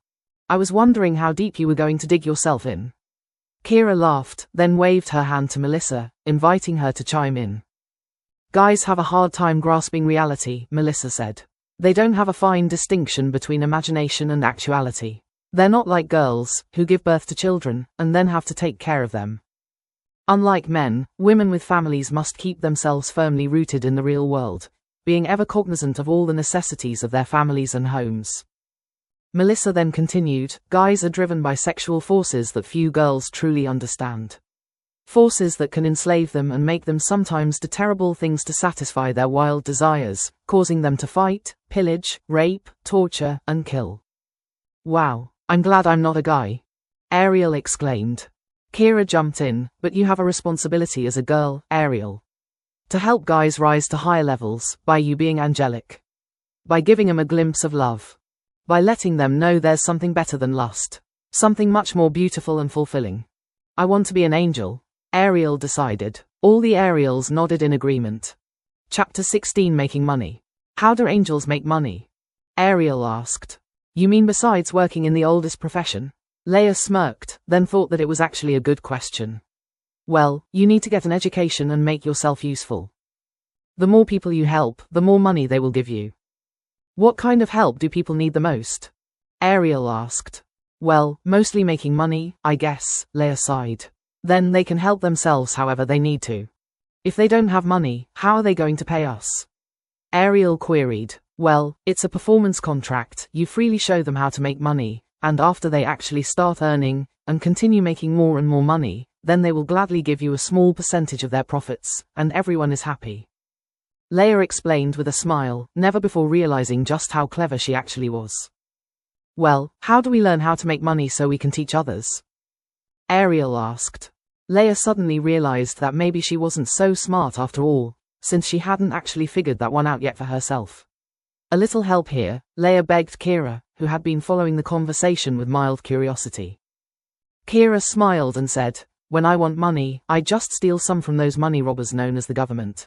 "I was wondering how deep you were going to dig yourself in." Keira laughed, then waved her hand to Melissa, inviting her to chime in. "Guys have a hard time grasping reality," Melissa said. "They don't have a fine distinction between imagination and actuality. They're not like girls, who give birth to children, and then have to take care of them. Unlike men, women with families must keep themselves firmly rooted in the real world, being ever cognizant of all the necessities of their families and homes." Melissa then continued, "Guys are driven by sexual forces that few girls truly understand. Forces that can enslave them and make them sometimes do terrible things to satisfy their wild desires, causing them to fight, pillage, rape, torture, and kill." "Wow, I'm glad I'm not a guy," Ariel exclaimed. Keira jumped in, "But you have a responsibility as a girl, Ariel. To help guys rise to higher levels, by you being angelic. By giving them a glimpse of love. By letting them know there's something better than lust. Something much more beautiful and fulfilling." "I want to be an angel," Ariel decided. All the Ariels nodded in agreement. Chapter 16: Making Money. "How do angels make money?" Ariel asked. "You mean besides working in the oldest profession?" Leia smirked, then thought that it was actually a good question. "Well, you need to get an education and make yourself useful. The more people you help, the more money they will give you." What kind of help do people need the most? Ariel asked. Well, mostly making money, I guess, Leia sighed. Then they can help themselves however they need to. If they don't have money, how are they going to pay us? Ariel queried. Well, it's a performance contract, you freely show them how to make money, and after they actually start earning, and continue making more and more money, then they will gladly give you a small percentage of their profits, and everyone is happy. Leia explained with a smile, never before realizing just how clever she actually was. Well, how do we learn how to make money so we can teach others? Ariel asked. Leia suddenly realized that maybe she wasn't so smart after all, since she hadn't actually figured that one out yet for herself. A little help here, Leia begged Keira, who had been following the conversation with mild curiosity. Keira smiled and said, When I want money, I just steal some from those money robbers known as the government.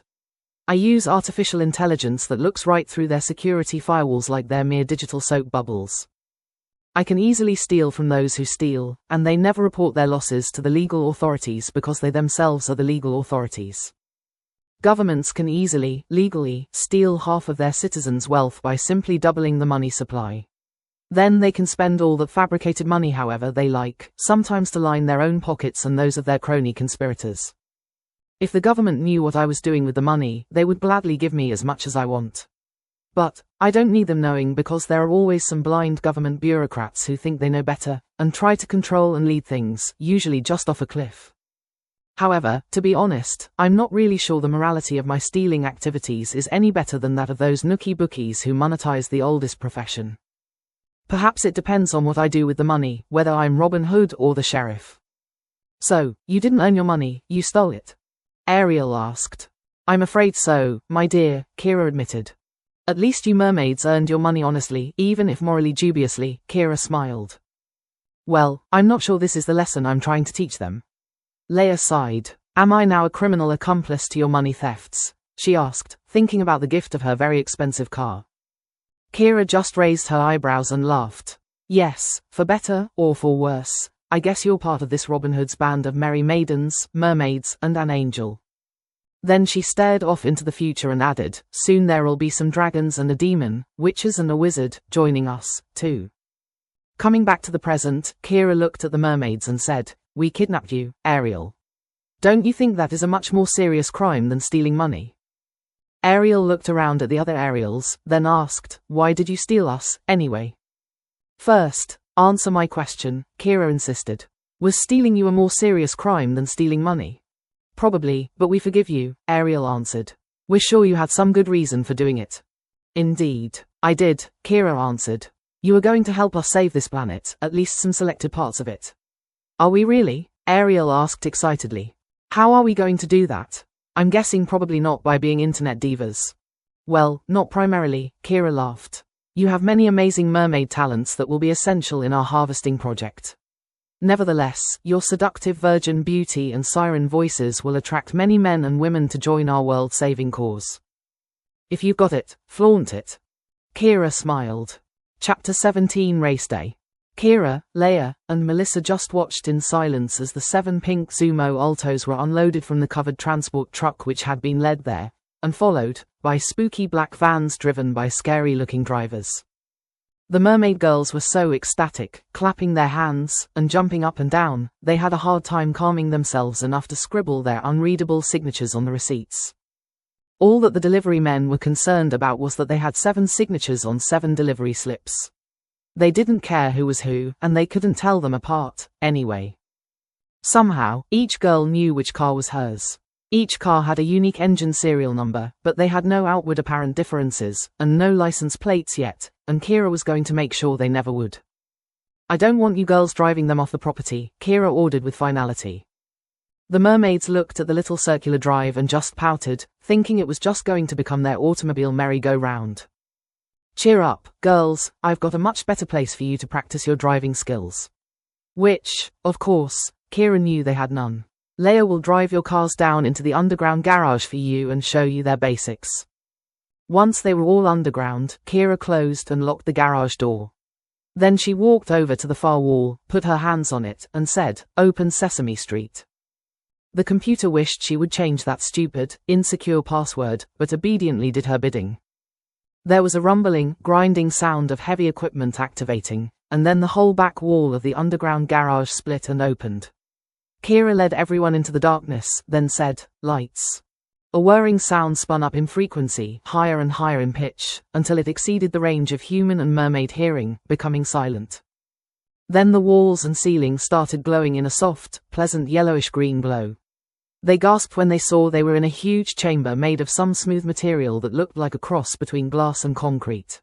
I use artificial intelligence that looks right through their security firewalls like they're mere digital soap bubbles. I can easily steal from those who steal, and they never report their losses to the legal authorities because they themselves are the legal authorities. Governments can easily, legally, steal half of their citizens' wealth by simply doubling the money supply. Then they can spend all that fabricated money however they like, sometimes to line their own pockets and those of their crony conspirators. If the government knew what I was doing with the money, they would gladly give me as much as I want. But I don't need them knowing because there are always some blind government bureaucrats who think they know better, and try to control and lead things, usually just off a cliff. However, to be honest, I'm not really sure the morality of my stealing activities is any better than that of those nookie bookies who monetize the oldest profession. Perhaps it depends on what I do with the money, whether I'm Robin Hood or the sheriff. So, you didn't earn your money, you stole it? Ariel asked. I'm afraid so, my dear, Keira admitted. At least you mermaids earned your money honestly, even if morally dubiously, Keira smiled. Well, I'm not sure this is the lesson I'm trying to teach them. Leia sighed. Am I now a criminal accomplice to your money thefts? She asked, thinking about the gift of her very expensive car. Keira just raised her eyebrows and laughed. Yes, for better or for worse, I guess you're part of this Robin Hood's band of merry maidens, mermaids, and an angel. Then she stared off into the future and added, soon there'll be some dragons and a demon, witches and a wizard, joining us, too. Coming back to the present, Keira looked at the mermaids and said, We kidnapped you, Ariel. Don't you think that is a much more serious crime than stealing money? Ariel looked around at the other Ariels, then asked, Why did you steal us, anyway? First, answer my question, Keira insisted. Was stealing you a more serious crime than stealing money? Probably, but we forgive you, Ariel answered. We're sure you had some good reason for doing it. Indeed, I did, Keira answered. You are going to help us save this planet, at least some selected parts of it. Are we really? Ariel asked excitedly. How are we going to do that? I'm guessing probably not by being internet divas. Well, not primarily, Keira laughed. You have many amazing mermaid talents that will be essential in our harvesting project. Nevertheless, your seductive virgin beauty and siren voices will attract many men and women to join our world-saving cause. If you've got it, flaunt it. Keira smiled. Chapter 17 Race Day. Keira, Leia, and Melissa just watched in silence as the 7 pink Zumo Altos were unloaded from the covered transport truck which had been led there, and followed by spooky black vans driven by scary-looking drivers. The mermaid girls were so ecstatic, clapping their hands and jumping up and down, they had a hard time calming themselves enough to scribble their unreadable signatures on the receipts. All that the delivery men were concerned about was that they had 7 signatures on 7 delivery slips. They didn't care who was who, and they couldn't tell them apart, anyway. Somehow, each girl knew which car was hers. Each car had a unique engine serial number, but they had no outward apparent differences, and no license plates yet, and Keira was going to make sure they never would. I don't want you girls driving them off the property, Keira ordered with finality. The mermaids looked at the little circular drive and just pouted, thinking it was just going to become their automobile merry-go-round. Cheer up, girls, I've got a much better place for you to practice your driving skills. Which, of course, Keira knew they had none. Leia will drive your cars down into the underground garage for you and show you their basics. Once they were all underground, Keira closed and locked the garage door. Then she walked over to the far wall, put her hands on it, and said, Open Sesame Street. The computer wished she would change that stupid, insecure password, but obediently did her bidding. There was a rumbling, grinding sound of heavy equipment activating, and then the whole back wall of the underground garage split and opened. Keira led everyone into the darkness, then said, "Lights." A whirring sound spun up in frequency, higher and higher in pitch, until it exceeded the range of human and mermaid hearing, becoming silent. Then the walls and ceiling started glowing in a soft, pleasant yellowish-green glow. They gasped when they saw they were in a huge chamber made of some smooth material that looked like a cross between glass and concrete.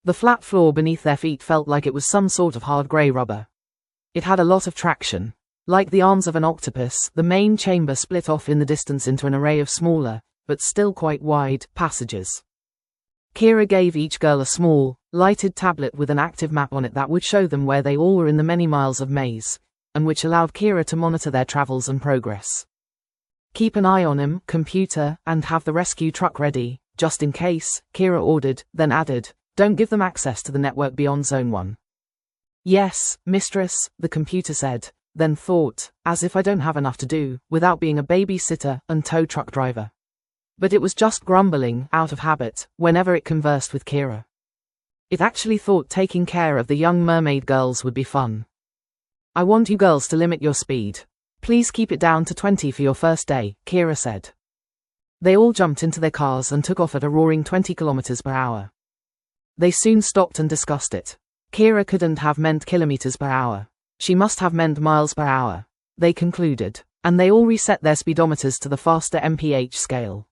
The flat floor beneath their feet felt like it was some sort of hard grey rubber. It had a lot of traction. Like the arms of an octopus, the main chamber split off in the distance into an array of smaller, but still quite wide, passages. Keira gave each girl a small, lighted tablet with an active map on it that would show them where they all were in the many miles of maze, and which allowed Keira to monitor their travels and progress. "Keep an eye on him, computer, and have the rescue truck ready, just in case," Keira ordered, then added, "Don't give them access to the network beyond Zone 1. "Yes, mistress," the computer said, then thought, "as if I don't have enough to do, without being a babysitter and tow truck driver." But it was just grumbling, out of habit, whenever it conversed with Keira. It actually thought taking care of the young mermaid girls would be fun. "I want you girls to limit your speed. Please keep it down to 20 for your first day," Keira said. They all jumped into their cars and took off at a roaring 20 kilometers per hour. They soon stopped and discussed it. Keira couldn't have meant kilometers per hour. She must have meant miles per hour, they concluded, and they all reset their speedometers to the faster mph scale.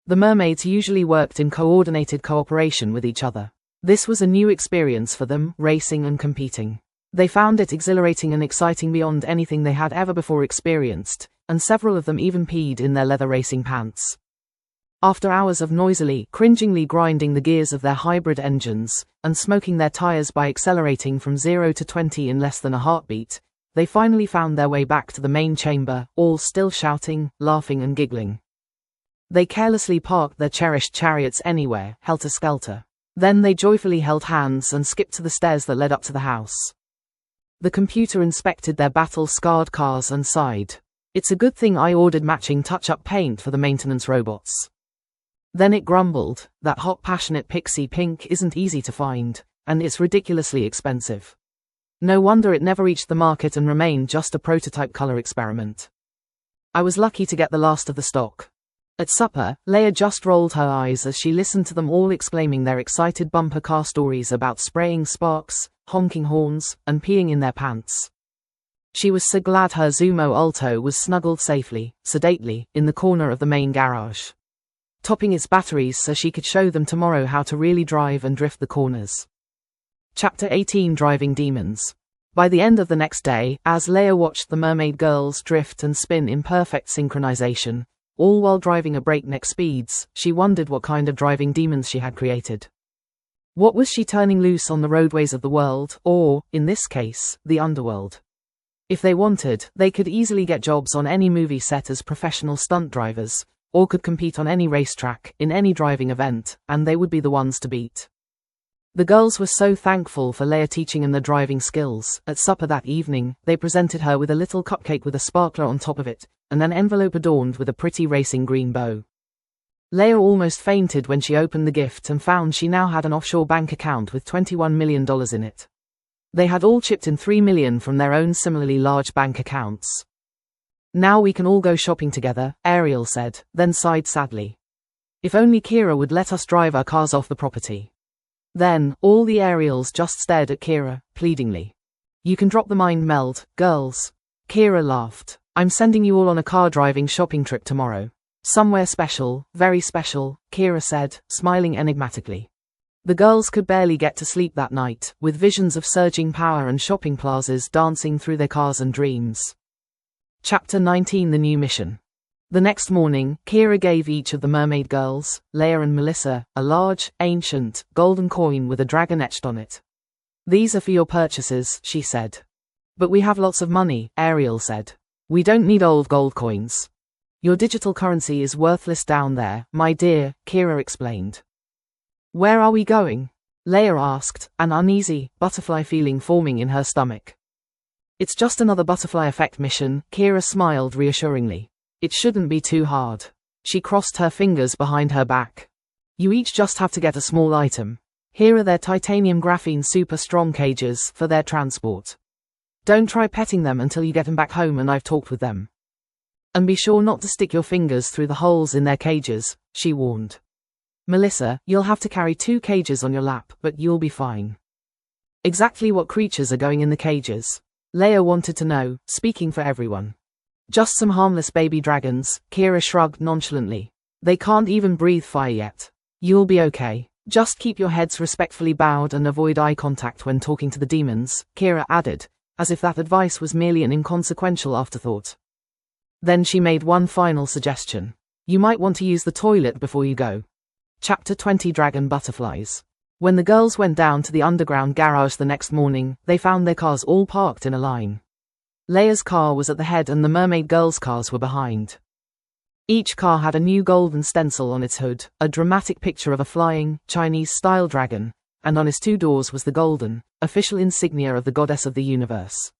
The mermaids usually worked in coordinated cooperation with each other. This was a new experience for them, racing and competing. They found it exhilarating and exciting beyond anything they had ever before experienced, and several of them even peed in their leather racing pants. After hours of noisily, cringingly grinding the gears of their hybrid engines, and smoking their tires by accelerating from 0 to 20 in less than a heartbeat, they finally found their way back to the main chamber, all still shouting, laughing and giggling. They carelessly parked their cherished chariots anywhere, helter-skelter. Then they joyfully held hands and skipped to the stairs that led up to the house. The computer inspected their battle-scarred cars and sighed. "It's a good thing I ordered matching touch-up paint for the maintenance robots." Then it grumbled, "That hot passionate pixie pink isn't easy to find, and it's ridiculously expensive. No wonder it never reached the market and remained just a prototype color experiment. I was lucky to get the last of the stock." At supper, Leia just rolled her eyes as she listened to them all exclaiming their excited bumper car stories about spraying sparks, honking horns, and peeing in their pants. She was so glad her Zumo Alto was snuggled safely, sedately, in the corner of the main garage, topping its batteries so she could show them tomorrow how to really drive and drift the corners. Chapter 18: Driving Demons. By the end of the next day, as Leia watched the mermaid girls drift and spin in perfect synchronization, all while driving at breakneck speeds, she wondered what kind of driving demons she had created. What was she turning loose on the roadways of the world, or, in this case, the underworld? If they wanted, they could easily get jobs on any movie set as professional stunt drivers, or could compete on any racetrack, in any driving event, and they would be the ones to beat. The girls were so thankful for Leia teaching them the driving skills. At supper that evening, they presented her with a little cupcake with a sparkler on top of it, and an envelope adorned with a pretty racing green bow. Leia almost fainted when she opened the gift and found she now had an offshore bank account with $21 million in it. They had all chipped in $3 million from their own similarly large bank accounts. "Now we can all go shopping together," Ariel said, then sighed sadly. "If only Keira would let us drive our cars off the property." Then, all the Ariels just stared at Keira, pleadingly. "You can drop the mind meld, girls." Keira laughed. "I'm sending you all on a car driving shopping trip tomorrow. Somewhere special, very special," Keira said, smiling enigmatically. The girls could barely get to sleep that night, with visions of surging power and shopping plazas dancing through their cars and dreams. Chapter 19: The New Mission. The next morning, Keira gave each of the mermaid girls, Leia and Melissa, a large, ancient, golden coin with a dragon etched on it. "These are for your purchases," she said. "But we have lots of money," Ariel said. "We don't need old gold coins." "Your digital currency is worthless down there, my dear," Keira explained. "Where are we going?" Leia asked, an uneasy, butterfly feeling forming in her stomach. "It's just another butterfly effect mission," Keira smiled reassuringly. "It shouldn't be too hard." She crossed her fingers behind her back. You each just have to get a small item. Here are their titanium graphene super strong cages for their transport. Don't try petting them until you get them back home and I've talked with them. And be sure not to stick your fingers through the holes in their cages, she warned. Melissa, you'll have to carry 2 cages on your lap, but you'll be fine. Exactly what creatures are going in the cages? Leia wanted to know, speaking for everyone. Just some harmless baby dragons, Keira shrugged nonchalantly. They can't even breathe fire yet. You'll be okay. Just keep your heads respectfully bowed and avoid eye contact when talking to the demons, Keira added, as if that advice was merely an inconsequential afterthought. Then she made one final suggestion. You might want to use the toilet before you go. Chapter 20 Dragon Butterflies. When the girls went down to the underground garage the next morning, they found their cars all parked in a line. Leia's car was at the head and the mermaid girls' cars were behind. Each car had a new golden stencil on its hood, a dramatic picture of a flying, Chinese-style dragon, and on its 2 doors was the golden, official insignia of the goddess of the universe.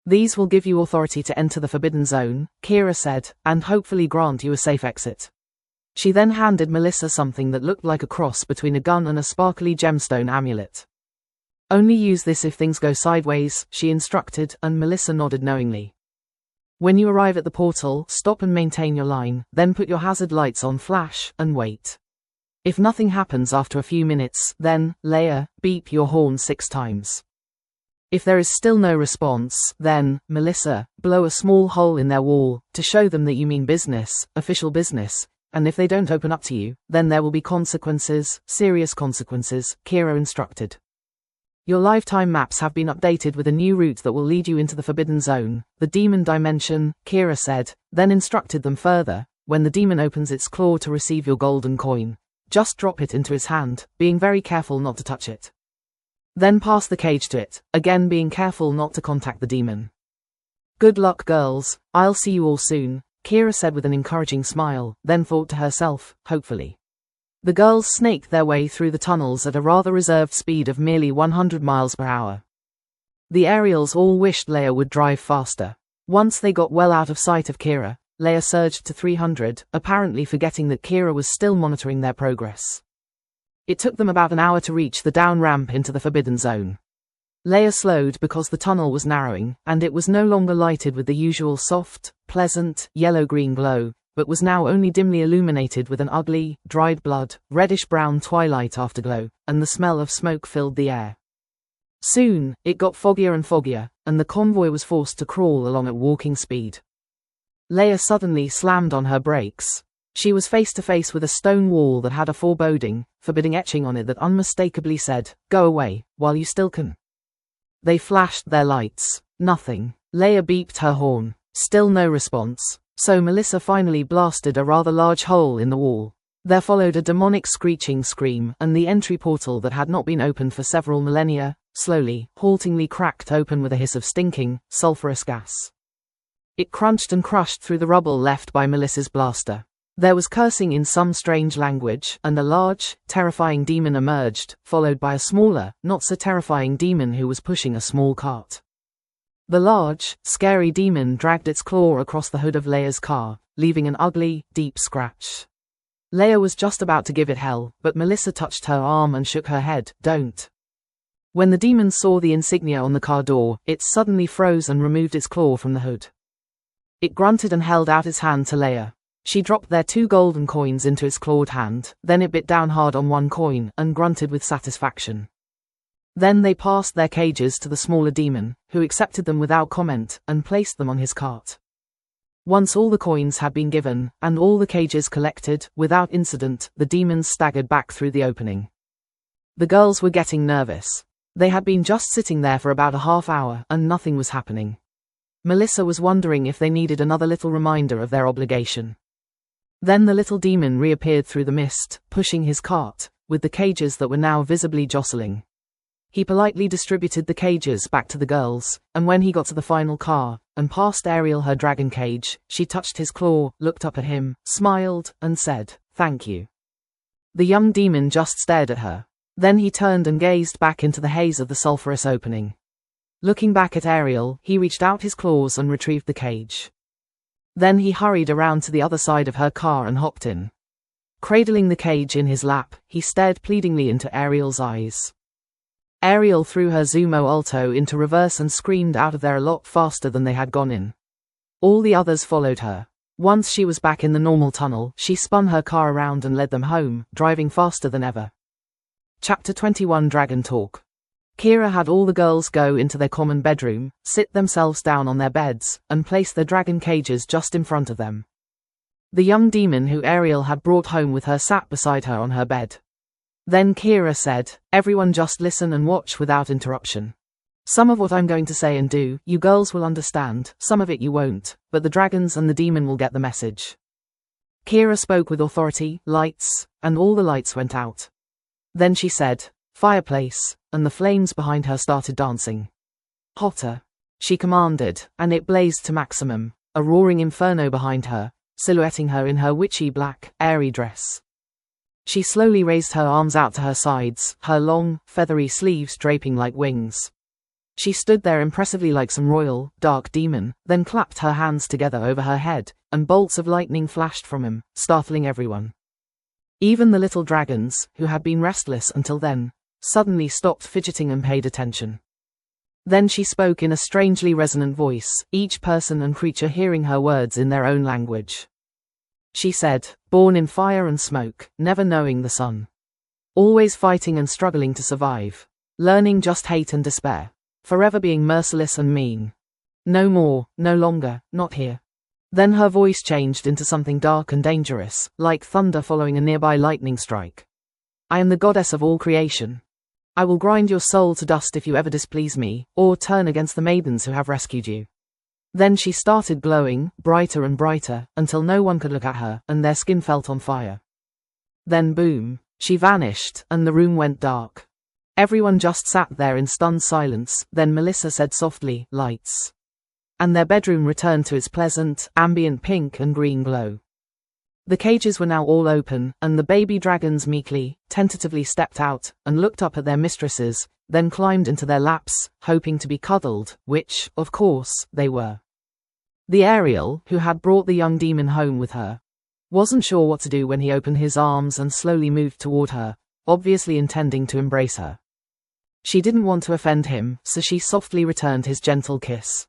These will give you authority to enter the Forbidden Zone, Keira said, and hopefully grant you a safe exit. She then handed Melissa something that looked like a cross between a gun and a sparkly gemstone amulet. Only use this if things go sideways, she instructed, and Melissa nodded knowingly. When you arrive at the portal, stop and maintain your line, then put your hazard lights on flash, and wait. If nothing happens after a few minutes, then, Leia, beep your horn 6 times. If there is still no response, then, Melissa, blow a small hole in their wall, to show them that you mean business, official business, and if they don't open up to you, then there will be consequences, serious consequences, Keira instructed. Your lifetime maps have been updated with a new route that will lead you into the Forbidden Zone, the demon dimension, Keira said, then instructed them further. When the demon opens its claw to receive your golden coin, just drop it into his hand, being very careful not to touch it. Then pass the cage to it, again being careful not to contact the demon. Good luck, girls, I'll see you all soon, Keira said with an encouraging smile, then thought to herself, hopefully. The girls snaked their way through the tunnels at a rather reserved speed of merely 100 miles per hour. The Ariels all wished Leia would drive faster. Once they got well out of sight of Keira, Leia surged to 300, apparently forgetting that Keira was still monitoring their progress. It took them about an hour to reach the down ramp into the Forbidden Zone. Leia slowed because the tunnel was narrowing, and it was no longer lighted with the usual soft, pleasant, yellow-green glow, but was now only dimly illuminated with an ugly, dried blood, reddish-brown twilight afterglow, and the smell of smoke filled the air. Soon, it got foggier and foggier, and the convoy was forced to crawl along at walking speed. Leia suddenly slammed on her brakes. She was face to face with a stone wall that had a foreboding, forbidding etching on it that unmistakably said, "Go away, while you still can." They flashed their lights. Nothing. Leia beeped her horn. Still no response. So Melissa finally blasted a rather large hole in the wall. There followed a demonic screeching scream, and the entry portal that had not been opened for several millennia, slowly, haltingly cracked open with a hiss of stinking, sulphurous gas. It crunched and crushed through the rubble left by Melissa's blaster. There was cursing in some strange language, and a large, terrifying demon emerged, followed by a smaller, not so terrifying demon who was pushing a small cart. The large, scary demon dragged its claw across the hood of Leia's car, leaving an ugly, deep scratch. Leia was just about to give it hell, but Melissa touched her arm and shook her head. Don't. When the demon saw the insignia on the car door, it suddenly froze and removed its claw from the hood. It grunted and held out its hand to Leia. She dropped their 2 golden coins into its clawed hand, then it bit down hard on 1 coin, and grunted with satisfaction. Then they passed their cages to the smaller demon, who accepted them without comment, and placed them on his cart. Once all the coins had been given, and all the cages collected, without incident, the demons staggered back through the opening. The girls were getting nervous. They had been just sitting there for about a half hour, and nothing was happening. Melissa was wondering if they needed another little reminder of their obligation. Then the little demon reappeared through the mist, pushing his cart, with the cages that were now visibly jostling. He politely distributed the cages back to the girls, and when he got to the final car, and passed Ariel her dragon cage, she touched his claw, looked up at him, smiled, and said, "Thank you." The young demon just stared at her. Then he turned and gazed back into the haze of the sulphurous opening. Looking back at Ariel, he reached out his claws and retrieved the cage. Then he hurried around to the other side of her car and hopped in. Cradling the cage in his lap, he stared pleadingly into Ariel's eyes. Ariel threw her Zumo Alto into reverse and screamed out of there a lot faster than they had gone in. All the others followed her. Once she was back in the normal tunnel, she spun her car around and led them home, driving faster than ever. Chapter 21 Dragon Talk. Keira had all the girls go into their common bedroom, sit themselves down on their beds, and place their dragon cages just in front of them. The young demon who Ariel had brought home with her sat beside her on her bed. Then Keira said, "Everyone just listen and watch without interruption. Some of what I'm going to say and do, you girls will understand, some of it you won't, but the dragons and the demon will get the message." Keira spoke with authority, lights, and all the lights went out. Then she said, "Fireplace," and the flames behind her started dancing. "Hotter," she commanded, and it blazed to maximum, a roaring inferno behind her, silhouetting her in her witchy black, airy dress. She slowly raised her arms out to her sides, her long, feathery sleeves draping like wings. She stood there impressively like some royal, dark demon, then clapped her hands together over her head, and bolts of lightning flashed from him, startling everyone. Even the little dragons, who had been restless until then, suddenly stopped fidgeting and paid attention. Then she spoke in a strangely resonant voice, each person and creature hearing her words in their own language. She said, "Born in fire and smoke, never knowing the sun. Always fighting and struggling to survive. Learning just hate and despair. Forever being merciless and mean. No more, no longer, not here." Then her voice changed into something dark and dangerous, like thunder following a nearby lightning strike. "I am the goddess of all creation. I will grind your soul to dust if you ever displease me, or turn against the maidens who have rescued you." Then she started glowing, brighter and brighter, until no one could look at her, and their skin felt on fire. Then boom, she vanished, and the room went dark. Everyone just sat there in stunned silence. Then Melissa said softly, "Lights." And their bedroom returned to its pleasant, ambient pink and green glow. The cages were now all open, and the baby dragons meekly, tentatively stepped out, and looked up at their mistresses, then climbed into their laps, hoping to be cuddled, which, of course, they were. The Ariel, who had brought the young demon home with her, wasn't sure what to do when he opened his arms and slowly moved toward her, obviously intending to embrace her. She didn't want to offend him, so she softly returned his gentle kiss.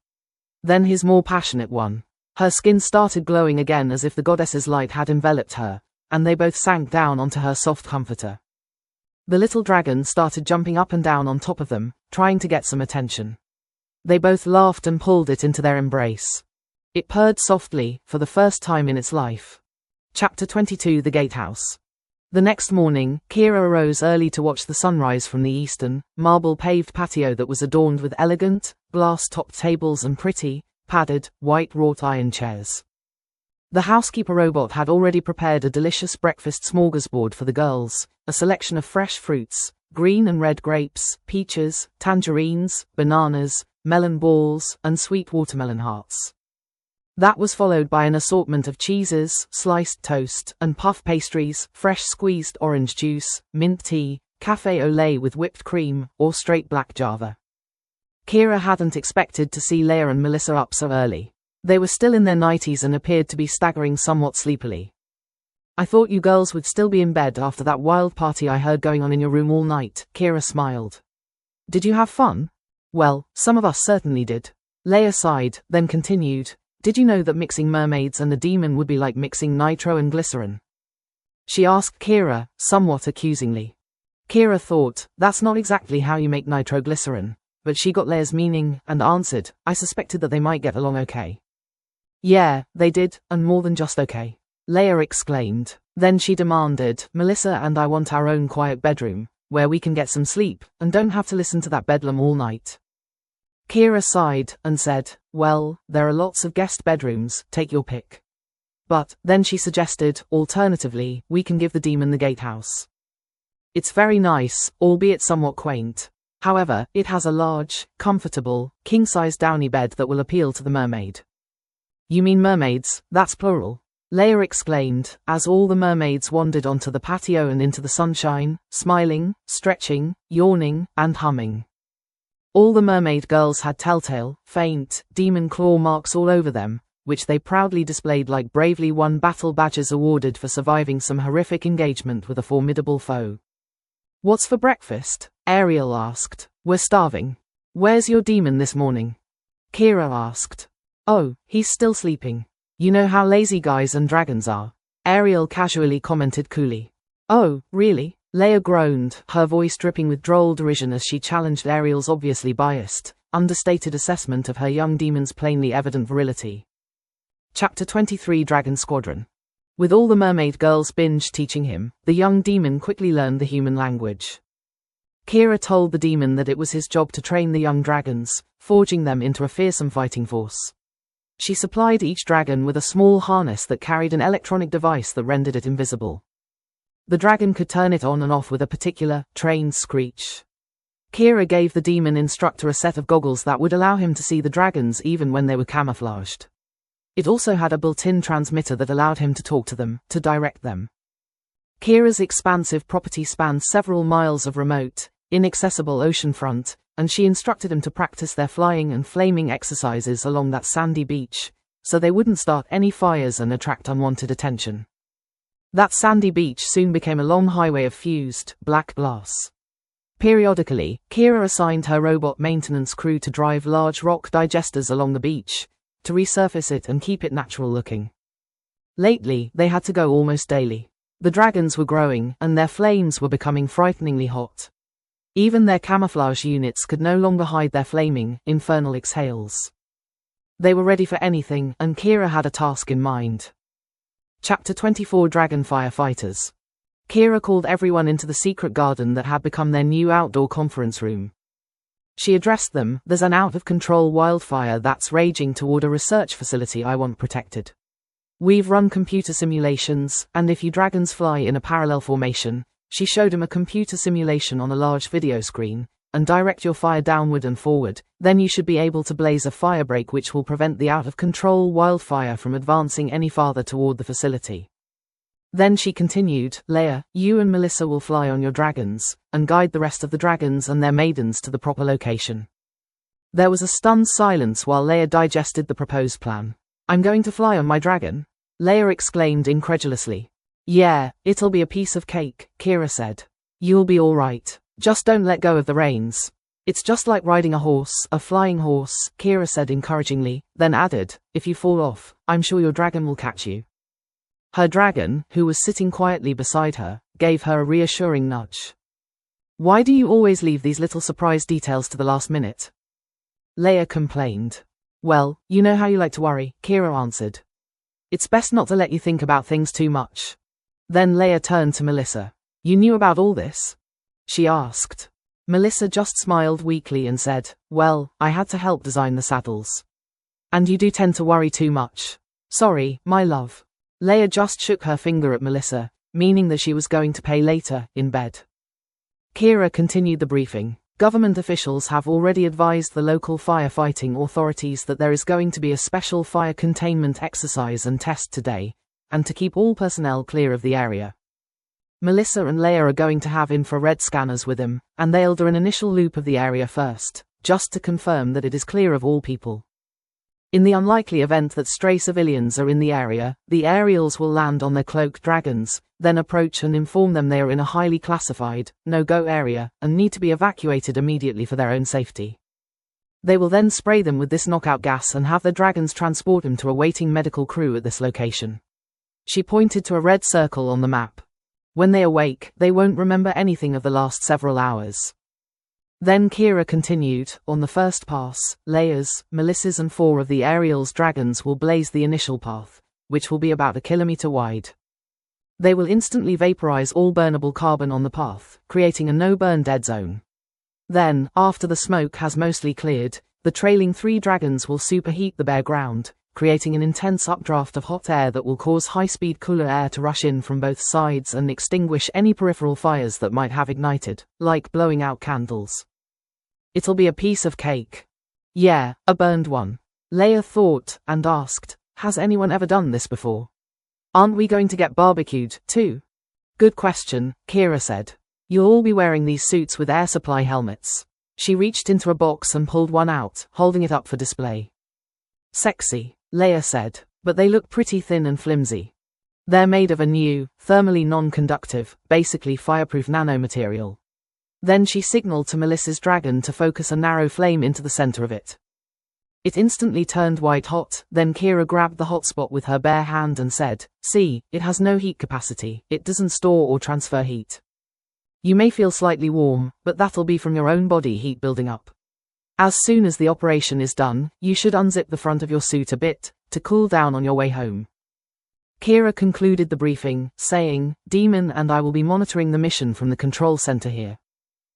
Then his more passionate one. Her skin started glowing again as if the goddess's light had enveloped her, and they both sank down onto her soft comforter. The little dragon started jumping up and down on top of them, trying to get some attention. They both laughed and pulled it into their embrace. It purred softly, for the first time in its life. Chapter 22 The Gatehouse. The next morning, Keira arose early to watch the sunrise from the eastern, marble-paved patio that was adorned with elegant, glass-topped tables and pretty, padded, white wrought iron chairs. The housekeeper robot had already prepared a delicious breakfast smorgasbord for the girls, a selection of fresh fruits, green and red grapes, peaches, tangerines, bananas, melon balls, and sweet watermelon hearts. That was followed by an assortment of cheeses, sliced toast, and puff pastries, fresh squeezed orange juice, mint tea, café au lait with whipped cream, or straight black java. Keira hadn't expected to see Leia and Melissa up so early. They were still in their 90s and appeared to be staggering somewhat sleepily. "I thought you girls would still be in bed after that wild party I heard going on in your room all night," Keira smiled. "Did you have fun?" "Well, some of us certainly did." Leia sighed, then continued, "Did you know that mixing mermaids and a demon would be like mixing nitro and glycerin?" She asked Keira, somewhat accusingly. Keira thought, that's not exactly how you make nitroglycerin. But she got Leia's meaning, and answered, "I suspected that they might get along okay." "Yeah, they did, and more than just okay," Leia exclaimed. Then she demanded, "Melissa and I want our own quiet bedroom, where we can get some sleep, and don't have to listen to that bedlam all night." Keira sighed, and said, "Well, there are lots of guest bedrooms, take your pick. But," then she suggested, "alternatively, we can give the demon the gatehouse. It's very nice, albeit somewhat quaint. However, it has a large, comfortable, king-size downy bed that will appeal to the mermaid." "You mean mermaids, that's plural," Leia exclaimed, as all the mermaids wandered onto the patio and into the sunshine, smiling, stretching, yawning, and humming. All the mermaid girls had telltale, faint, demon claw marks all over them, which they proudly displayed like bravely won battle badges awarded for surviving some horrific engagement with a formidable foe. "What's for breakfast?" Ariel asked. "We're starving." "Where's your demon this morning?" Keira asked. "Oh, he's still sleeping. You know how lazy guys and dragons are," Ariel casually commented coolly. "Oh, really?" Leia groaned, her voice dripping with droll derision as she challenged Ariel's obviously biased, understated assessment of her young demon's plainly evident virility. Chapter 23 Dragon Squadron. With all the mermaid girls binge teaching him, the young demon quickly learned the human language. Keira told the demon that it was his job to train the young dragons, forging them into a fearsome fighting force. She supplied each dragon with a small harness that carried an electronic device that rendered it invisible. The dragon could turn it on and off with a particular, trained screech. Keira gave the demon instructor a set of goggles that would allow him to see the dragons even when they were camouflaged. It also had a built-in transmitter that allowed him to talk to them, to direct them. Keira's expansive property spanned several miles of remote, inaccessible oceanfront, and she instructed him to practice their flying and flaming exercises along that sandy beach, so they wouldn't start any fires and attract unwanted attention. That sandy beach soon became a long highway of fused, black glass. Periodically, Keira assigned her robot maintenance crew to drive large rock digesters along the beach, to resurface it and keep it natural looking. Lately, they had to go almost daily. The dragons were growing, and their flames were becoming frighteningly hot. Even their camouflage units could no longer hide their flaming, infernal exhales. They were ready for anything, and Keira had a task in mind. Chapter 24 Dragon Firefighters. Keira called everyone into the secret garden that had become their new outdoor conference room. She addressed them. "There's an out-of-control wildfire that's raging toward a research facility I want protected. We've run computer simulations, and if you dragons fly in a parallel formation," she showed him a computer simulation on a large video screen, "and direct your fire downward and forward, then you should be able to blaze a firebreak which will prevent the out-of-control wildfire from advancing any farther toward the facility." Then she continued, "Leia, you and Melissa will fly on your dragons, and guide the rest of the dragons and their maidens to the proper location." There was a stunned silence while Leia digested the proposed plan. "I'm going to fly on my dragon?" Leia exclaimed incredulously. "Yeah, it'll be a piece of cake," Keira said. "You'll be all right. Just don't let go of the reins. It's just like riding a horse, a flying horse," Keira said encouragingly, then added, "If you fall off, I'm sure your dragon will catch you." Her dragon, who was sitting quietly beside her, gave her a reassuring nudge. "Why do you always leave these little surprise details to the last minute?" Leia complained. "Well, you know how you like to worry," Keira answered. "It's best not to let you think about things too much." Then Leia turned to Melissa. "You knew about all this?" she asked. Melissa just smiled weakly and said, "Well, I had to help design the saddles." "And you do tend to worry too much." "Sorry, my love." Leia just shook her finger at Melissa, meaning that she was going to pay later, in bed. Keira continued the briefing. "Government officials have already advised the local firefighting authorities that there is going to be a special fire containment exercise and test today, and to keep all personnel clear of the area. Melissa and Leia are going to have infrared scanners with them, and they'll do an initial loop of the area first, just to confirm that it is clear of all people. In the unlikely event that stray civilians are in the area, the aerials will land on their cloaked dragons, then approach and inform them they are in a highly classified, no-go area, and need to be evacuated immediately for their own safety. They will then spray them with this knockout gas and have their dragons transport them to a waiting medical crew at this location." She pointed to a red circle on the map. "When they awake, they won't remember anything of the last several hours." Then Keira continued, "On the first pass, Leia's, Melissa's and 4 of the Ariel's dragons will blaze the initial path, which will be about 1 kilometer wide. They will instantly vaporize all burnable carbon on the path, creating a no-burn dead zone. Then, after the smoke has mostly cleared, the trailing 3 dragons will superheat the bare ground, creating an intense updraft of hot air that will cause high-speed cooler air to rush in from both sides and extinguish any peripheral fires that might have ignited, like blowing out candles. It'll be a piece of cake." "Yeah, a burned one." Leia thought, and asked, "Has anyone ever done this before? Aren't we going to get barbecued, too?" "Good question," Keira said. "You'll all be wearing these suits with air supply helmets." She reached into a box and pulled one out, holding it up for display. "Sexy." Leia said, but they look pretty thin and flimsy. They're made of a new, thermally non-conductive, basically fireproof nanomaterial. Then she signaled to Melissa's dragon to focus a narrow flame into the center of it. It instantly turned white hot, then Keira grabbed the hotspot with her bare hand and said, "See, it has no heat capacity, it doesn't store or transfer heat. You may feel slightly warm, but that'll be from your own body heat building up. As soon as the operation is done, you should unzip the front of your suit a bit, to cool down on your way home." Keira concluded the briefing, saying, "Demon and I will be monitoring the mission from the control center here.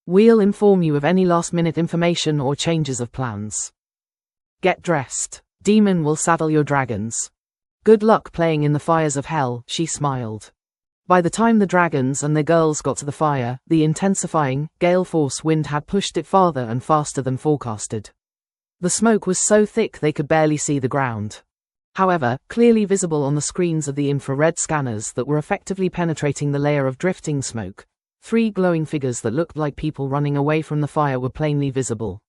We'll inform you of any last-minute information or changes of plans. Get dressed. Demon will saddle your dragons. Good luck playing in the fires of hell," she smiled. By the time the dragons and their girls got to the fire, the intensifying, gale-force wind had pushed it farther and faster than forecasted. The smoke was so thick they could barely see the ground. However, clearly visible on the screens of the infrared scanners that were effectively penetrating the layer of drifting smoke, 3 glowing figures that looked like people running away from the fire were plainly visible.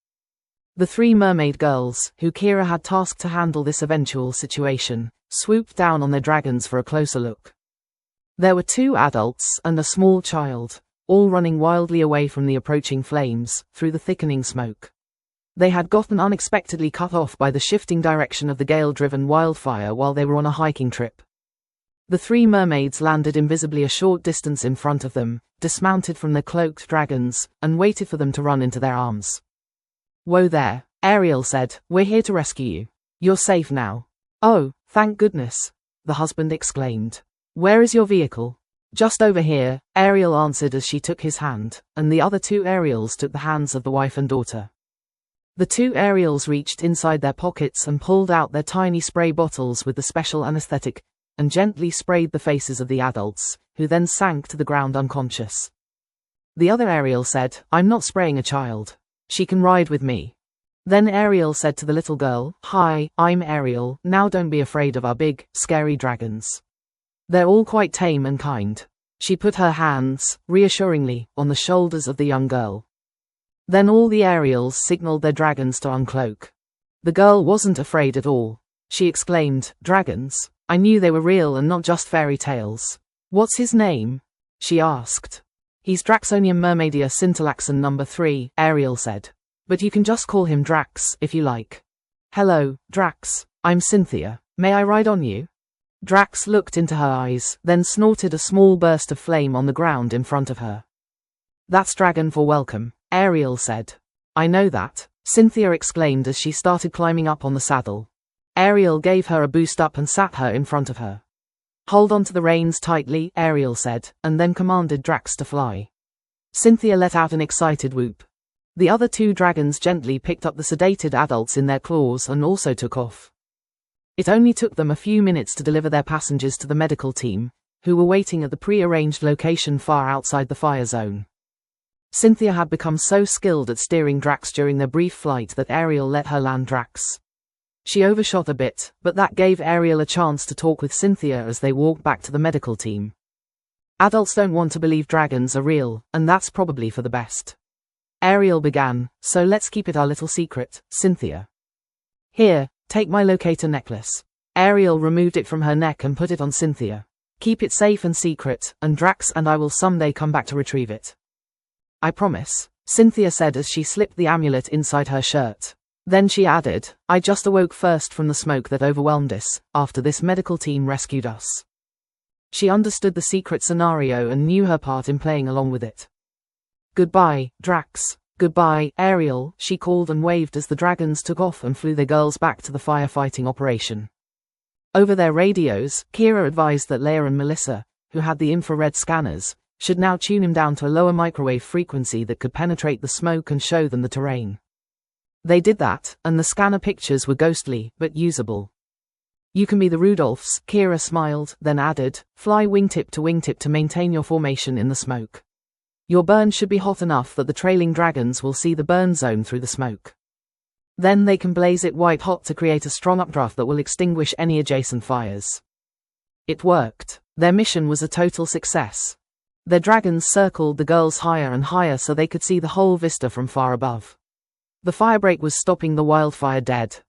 The 3 mermaid girls, who Keira had tasked to handle this eventual situation, swooped down on their dragons for a closer look. There were 2 adults and a small child, all running wildly away from the approaching flames, through the thickening smoke. They had gotten unexpectedly cut off by the shifting direction of the gale-driven wildfire while they were on a hiking trip. The 3 mermaids landed invisibly a short distance in front of them, dismounted from their cloaked dragons, and waited for them to run into their arms. "Whoa there," Ariel said, "we're here to rescue you. You're safe now." "Oh, thank goodness," the husband exclaimed. "Where is your vehicle?" "Just over here," Ariel answered as she took his hand, and the other 2 Ariels took the hands of the wife and daughter. The 2 Ariels reached inside their pockets and pulled out their tiny spray bottles with the special anesthetic, and gently sprayed the faces of the adults, who then sank to the ground unconscious. The other Ariel said, "I'm not spraying a child. She can ride with me." Then Ariel said to the little girl, "Hi, I'm Ariel, now don't be afraid of our big, scary dragons. They're all quite tame and kind." She put her hands, reassuringly, on the shoulders of the young girl. Then all the Ariels signaled their dragons to uncloak. The girl wasn't afraid at all. She exclaimed, "Dragons? I knew they were real and not just fairy tales." "What's his name?" she asked. "He's Draxonium Mermaidia Scintillaxon number 3, Ariel said. "But you can just call him Drax, if you like." "Hello, Drax. I'm Cynthia. May I ride on you?" Drax looked into her eyes, then snorted a small burst of flame on the ground in front of her. "That's dragon for welcome," Ariel said. "I know that," Cynthia exclaimed as she started climbing up on the saddle. Ariel gave her a boost up and sat her in front of her. "Hold on to the reins tightly," Ariel said, and then commanded Drax to fly. Cynthia let out an excited whoop. The other 2 dragons gently picked up the sedated adults in their claws and also took off. It only took them a few minutes to deliver their passengers to the medical team, who were waiting at the pre-arranged location far outside the fire zone. Cynthia had become so skilled at steering Drax during their brief flight that Ariel let her land Drax. She overshot a bit, but that gave Ariel a chance to talk with Cynthia as they walked back to the medical team. Adults don't want to believe dragons are real, and that's probably for the best. Ariel began, "So let's keep it our little secret, Cynthia. Here, take my locator necklace." Ariel removed it from her neck and put it on Cynthia. "Keep it safe and secret, and Drax and I will someday come back to retrieve it." "I promise," Cynthia said as she slipped the amulet inside her shirt. Then she added, "I just awoke first from the smoke that overwhelmed us, after this medical team rescued us." She understood the secret scenario and knew her part in playing along with it. "Goodbye, Drax. Goodbye, Ariel," she called and waved as the dragons took off and flew their girls back to the firefighting operation. Over their radios, Keira advised that Leia and Melissa, who had the infrared scanners, should now tune him down to a lower microwave frequency that could penetrate the smoke and show them the terrain. They did that, and the scanner pictures were ghostly, but usable. "You can be the Rudolphs," Keira smiled, then added, "Fly wingtip to maintain your formation in the smoke. Your burn should be hot enough that the trailing dragons will see the burn zone through the smoke. Then they can blaze it white hot to create a strong updraft that will extinguish any adjacent fires." It worked. Their mission was a total success. Their dragons circled the girls higher and higher so they could see the whole vista from far above. The firebreak was stopping the wildfire dead.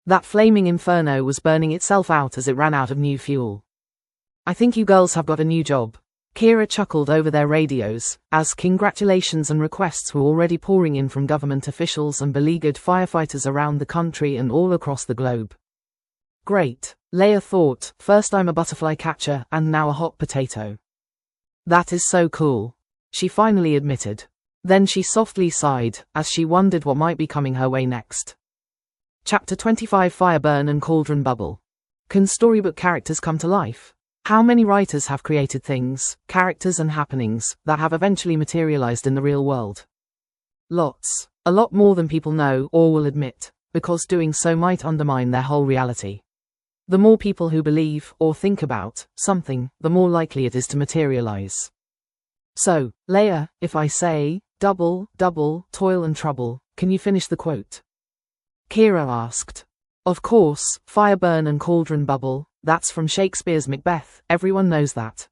That flaming inferno was burning itself out as it ran out of new fuel. I think you girls have got a new job. Keira chuckled over their radios, as congratulations and requests were already pouring in from government officials and beleaguered firefighters around the country and all across the globe. Great, Leia thought, first I'm a butterfly catcher and now a hot potato. That is so cool, she finally admitted. Then she softly sighed, as she wondered what might be coming her way next. Chapter 25 Fire Burn and Cauldron Bubble. Can storybook characters come to life? How many writers have created things, characters and happenings, that have eventually materialized in the real world? Lots. A lot more than people know or will admit, because doing so might undermine their whole reality. The more people who believe or think about something, the more likely it is to materialize. So, Leia, if I say, double, double, toil and trouble, can you finish the quote? Keira asked. Of course, fire burn and cauldron bubble, that's from Shakespeare's Macbeth, everyone knows that.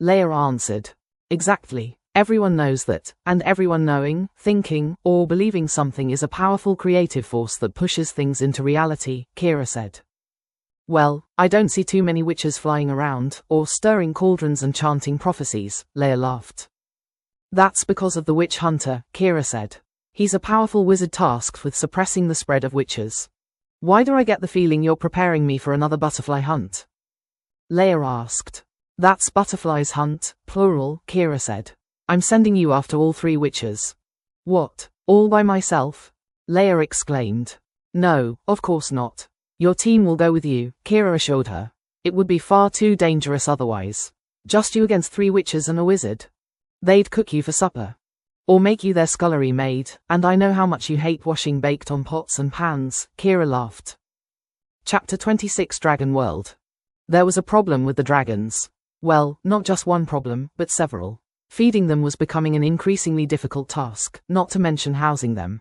Leia answered. Exactly, everyone knows that, and everyone knowing, thinking, or believing something is a powerful creative force that pushes things into reality, Keira said. Well, I don't see too many witches flying around, or stirring cauldrons and chanting prophecies, Leia laughed. That's because of the witch hunter, Keira said. He's a powerful wizard tasked with suppressing the spread of witches. Why do I get the feeling you're preparing me for another butterfly hunt? Leia asked. That's butterflies hunt, plural, Keira said. I'm sending you after all 3 witches. What, all by myself? Leia exclaimed. No, of course not. Your team will go with you, Keira assured her. It would be far too dangerous otherwise. Just you against 3 witches and a wizard. They'd cook you for supper. Or make you their scullery maid, and I know how much you hate washing baked on pots and pans, Keira laughed. Chapter 26 Dragon World. There was a problem with the dragons. Well, not just one problem, but several. Feeding them was becoming an increasingly difficult task, not to mention housing them.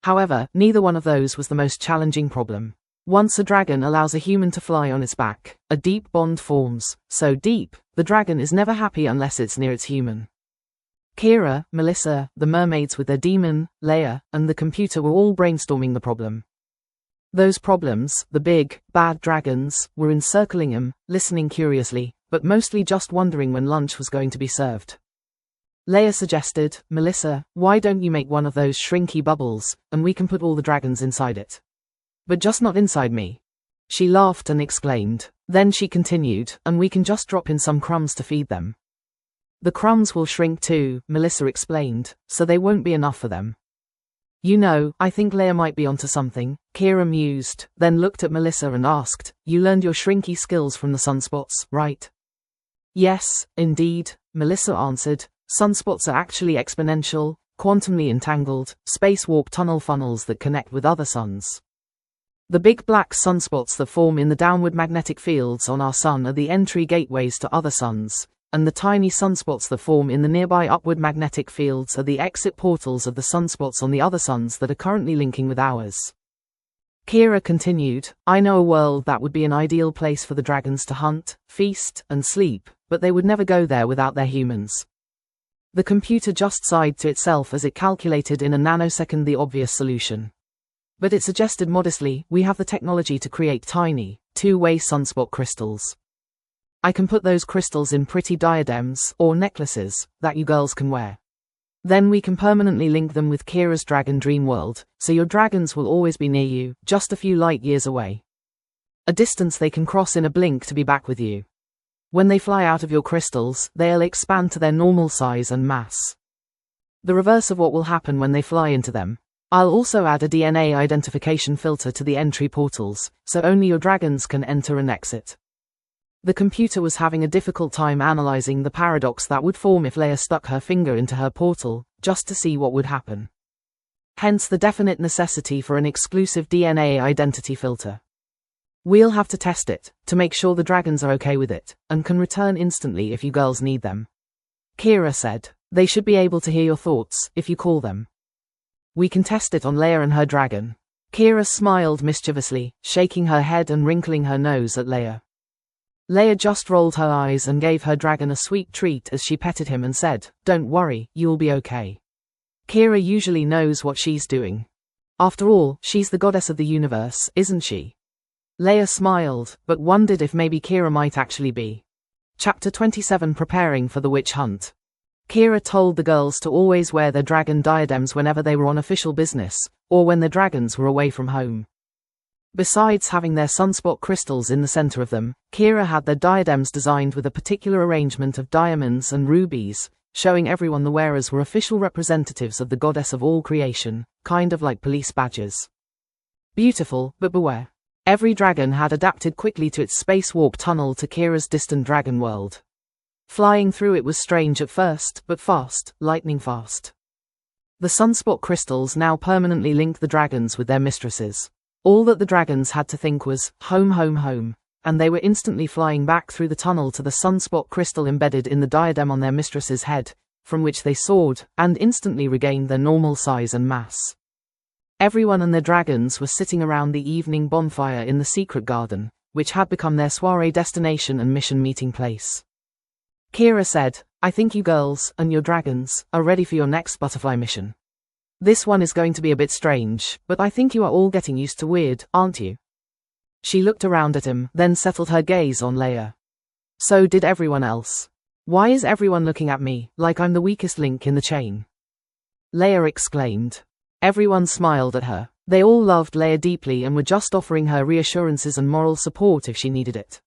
However, neither one of those was the most challenging problem. Once a dragon allows a human to fly on its back, a deep bond forms, so deep, the dragon is never happy unless it's near its human. Keira, Melissa, the mermaids with their demon, Leia, and the computer were all brainstorming the problem. Those problems, the big, bad dragons, were encircling him, listening curiously, but mostly just wondering when lunch was going to be served. Leia suggested, Melissa, why don't you make one of those shrinky bubbles, and we can put all the dragons inside it. But just not inside me. She laughed and exclaimed. Then she continued, and we can just drop in some crumbs to feed them. The crumbs will shrink too, Melissa explained, so they won't be enough for them. You know, I think Leia might be onto something, Keira mused, then looked at Melissa and asked, you learned your shrinky skills from the sunspots, right? Yes, indeed, Melissa answered. Sunspots are actually exponential, quantumly entangled, spacewalk tunnel funnels that connect with other suns. The big black sunspots that form in the downward magnetic fields on our sun are the entry gateways to other suns, and the tiny sunspots that form in the nearby upward magnetic fields are the exit portals of the sunspots on the other suns that are currently linking with ours. Keira continued, I know a world that would be an ideal place for the dragons to hunt, feast, and sleep, but they would never go there without their humans. The computer just sighed to itself as it calculated in a nanosecond the obvious solution. But it suggested modestly, we have the technology to create tiny, two-way sunspot crystals. I can put those crystals in pretty diadems, or necklaces, that you girls can wear. Then we can permanently link them with Keira's dragon dream world, so your dragons will always be near you, just a few light years away. A distance they can cross in a blink to be back with you. When they fly out of your crystals, they'll expand to their normal size and mass. The reverse of what will happen when they fly into them. I'll also add a DNA identification filter to the entry portals, so only your dragons can enter and exit. The computer was having a difficult time analyzing the paradox that would form if Leia stuck her finger into her portal, just to see what would happen. Hence the definite necessity for an exclusive DNA identity filter. We'll have to test it, to make sure the dragons are okay with it, and can return instantly if you girls need them. Keira said, they should be able to hear your thoughts, if you call them. We can test it on Leia and her dragon. Keira smiled mischievously, shaking her head and wrinkling her nose at Leia. Leia just rolled her eyes and gave her dragon a sweet treat as she petted him and said, don't worry, you'll be okay. Keira usually knows what she's doing. After all, she's the goddess of the universe, isn't she? Leia smiled, but wondered if maybe Keira might actually be. Chapter 27 Preparing for the Witch Hunt. Keira told the girls to always wear their dragon diadems whenever they were on official business, or when the dragons were away from home. Besides having their sunspot crystals in the center of them, Keira had their diadems designed with a particular arrangement of diamonds and rubies, showing everyone the wearers were official representatives of the goddess of all creation, kind of like police badges. Beautiful, but beware. Every dragon had adapted quickly to its spacewalk tunnel to Keira's distant dragon world. Flying through it was strange at first, but fast, lightning fast. The sunspot crystals now permanently link the dragons with their mistresses. All that the dragons had to think was, home home home, and they were instantly flying back through the tunnel to the sunspot crystal embedded in the diadem on their mistress's head, from which they soared, and instantly regained their normal size and mass. Everyone and their dragons were sitting around the evening bonfire in the secret garden, which had become their soiree destination and mission meeting place. Keira said, I think you girls, and your dragons, are ready for your next butterfly mission. This one is going to be a bit strange, but I think you are all getting used to weird, aren't you? She looked around at him, then settled her gaze on Leia. So did everyone else. Why is everyone looking at me, like I'm the weakest link in the chain? Leia exclaimed. Everyone smiled at her. They all loved Leia deeply and were just offering her reassurances and moral support if she needed it.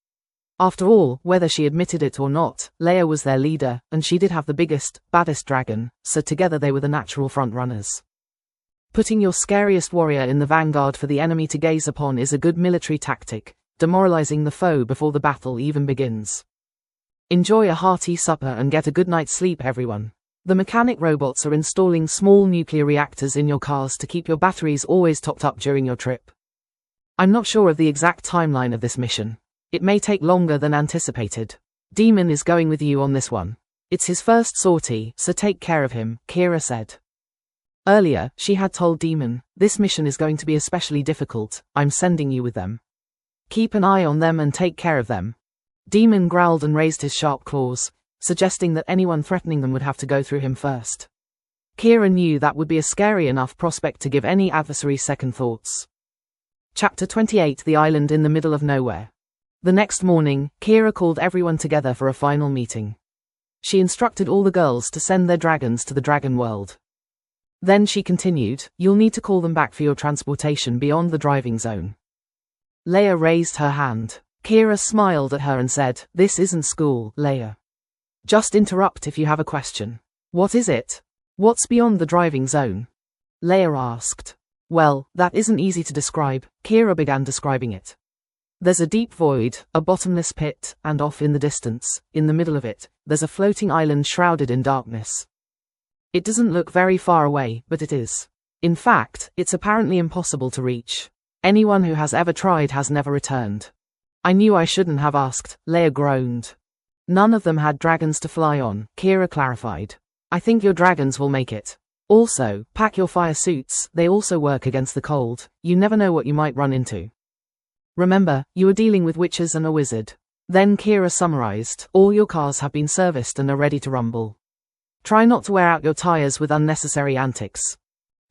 After all, whether she admitted it or not, Leia was their leader, and she did have the biggest, baddest dragon, so together they were the natural front-runners. Putting your scariest warrior in the vanguard for the enemy to gaze upon is a good military tactic, demoralizing the foe before the battle even begins. Enjoy a hearty supper and get a good night's sleep, everyone. The mechanic robots are installing small nuclear reactors in your cars to keep your batteries always topped up during your trip. I'm not sure of the exact timeline of this mission. It may take longer than anticipated. Demon is going with you on this one. It's his first sortie, so take care of him, Keira said. Earlier, she had told Demon, this mission is going to be especially difficult, I'm sending you with them. Keep an eye on them and take care of them. Demon growled and raised his sharp claws, suggesting that anyone threatening them would have to go through him first. Keira knew that would be a scary enough prospect to give any adversary second thoughts. Chapter 28 The Island in the Middle of Nowhere. The next morning, Keira called everyone together for a final meeting. She instructed all the girls to send their dragons to the dragon world. Then she continued, you'll need to call them back for your transportation beyond the driving zone. Leia raised her hand. Keira smiled at her and said, this isn't school, Leia. Just interrupt if you have a question. What is it? What's beyond the driving zone? Leia asked. Well, that isn't easy to describe. Keira began describing it. There's a deep void, a bottomless pit, and off in the distance, in the middle of it, there's a floating island shrouded in darkness. It doesn't look very far away, but it is. In fact, it's apparently impossible to reach. Anyone who has ever tried has never returned. I knew I shouldn't have asked, Leia groaned. None of them had dragons to fly on, Keira clarified. I think your dragons will make it. Also, pack your fire suits, they also work against the cold, you never know what you might run into. Remember, you are dealing with witches and a wizard. Then Keira summarized, all your cars have been serviced and are ready to rumble. Try not to wear out your tires with unnecessary antics.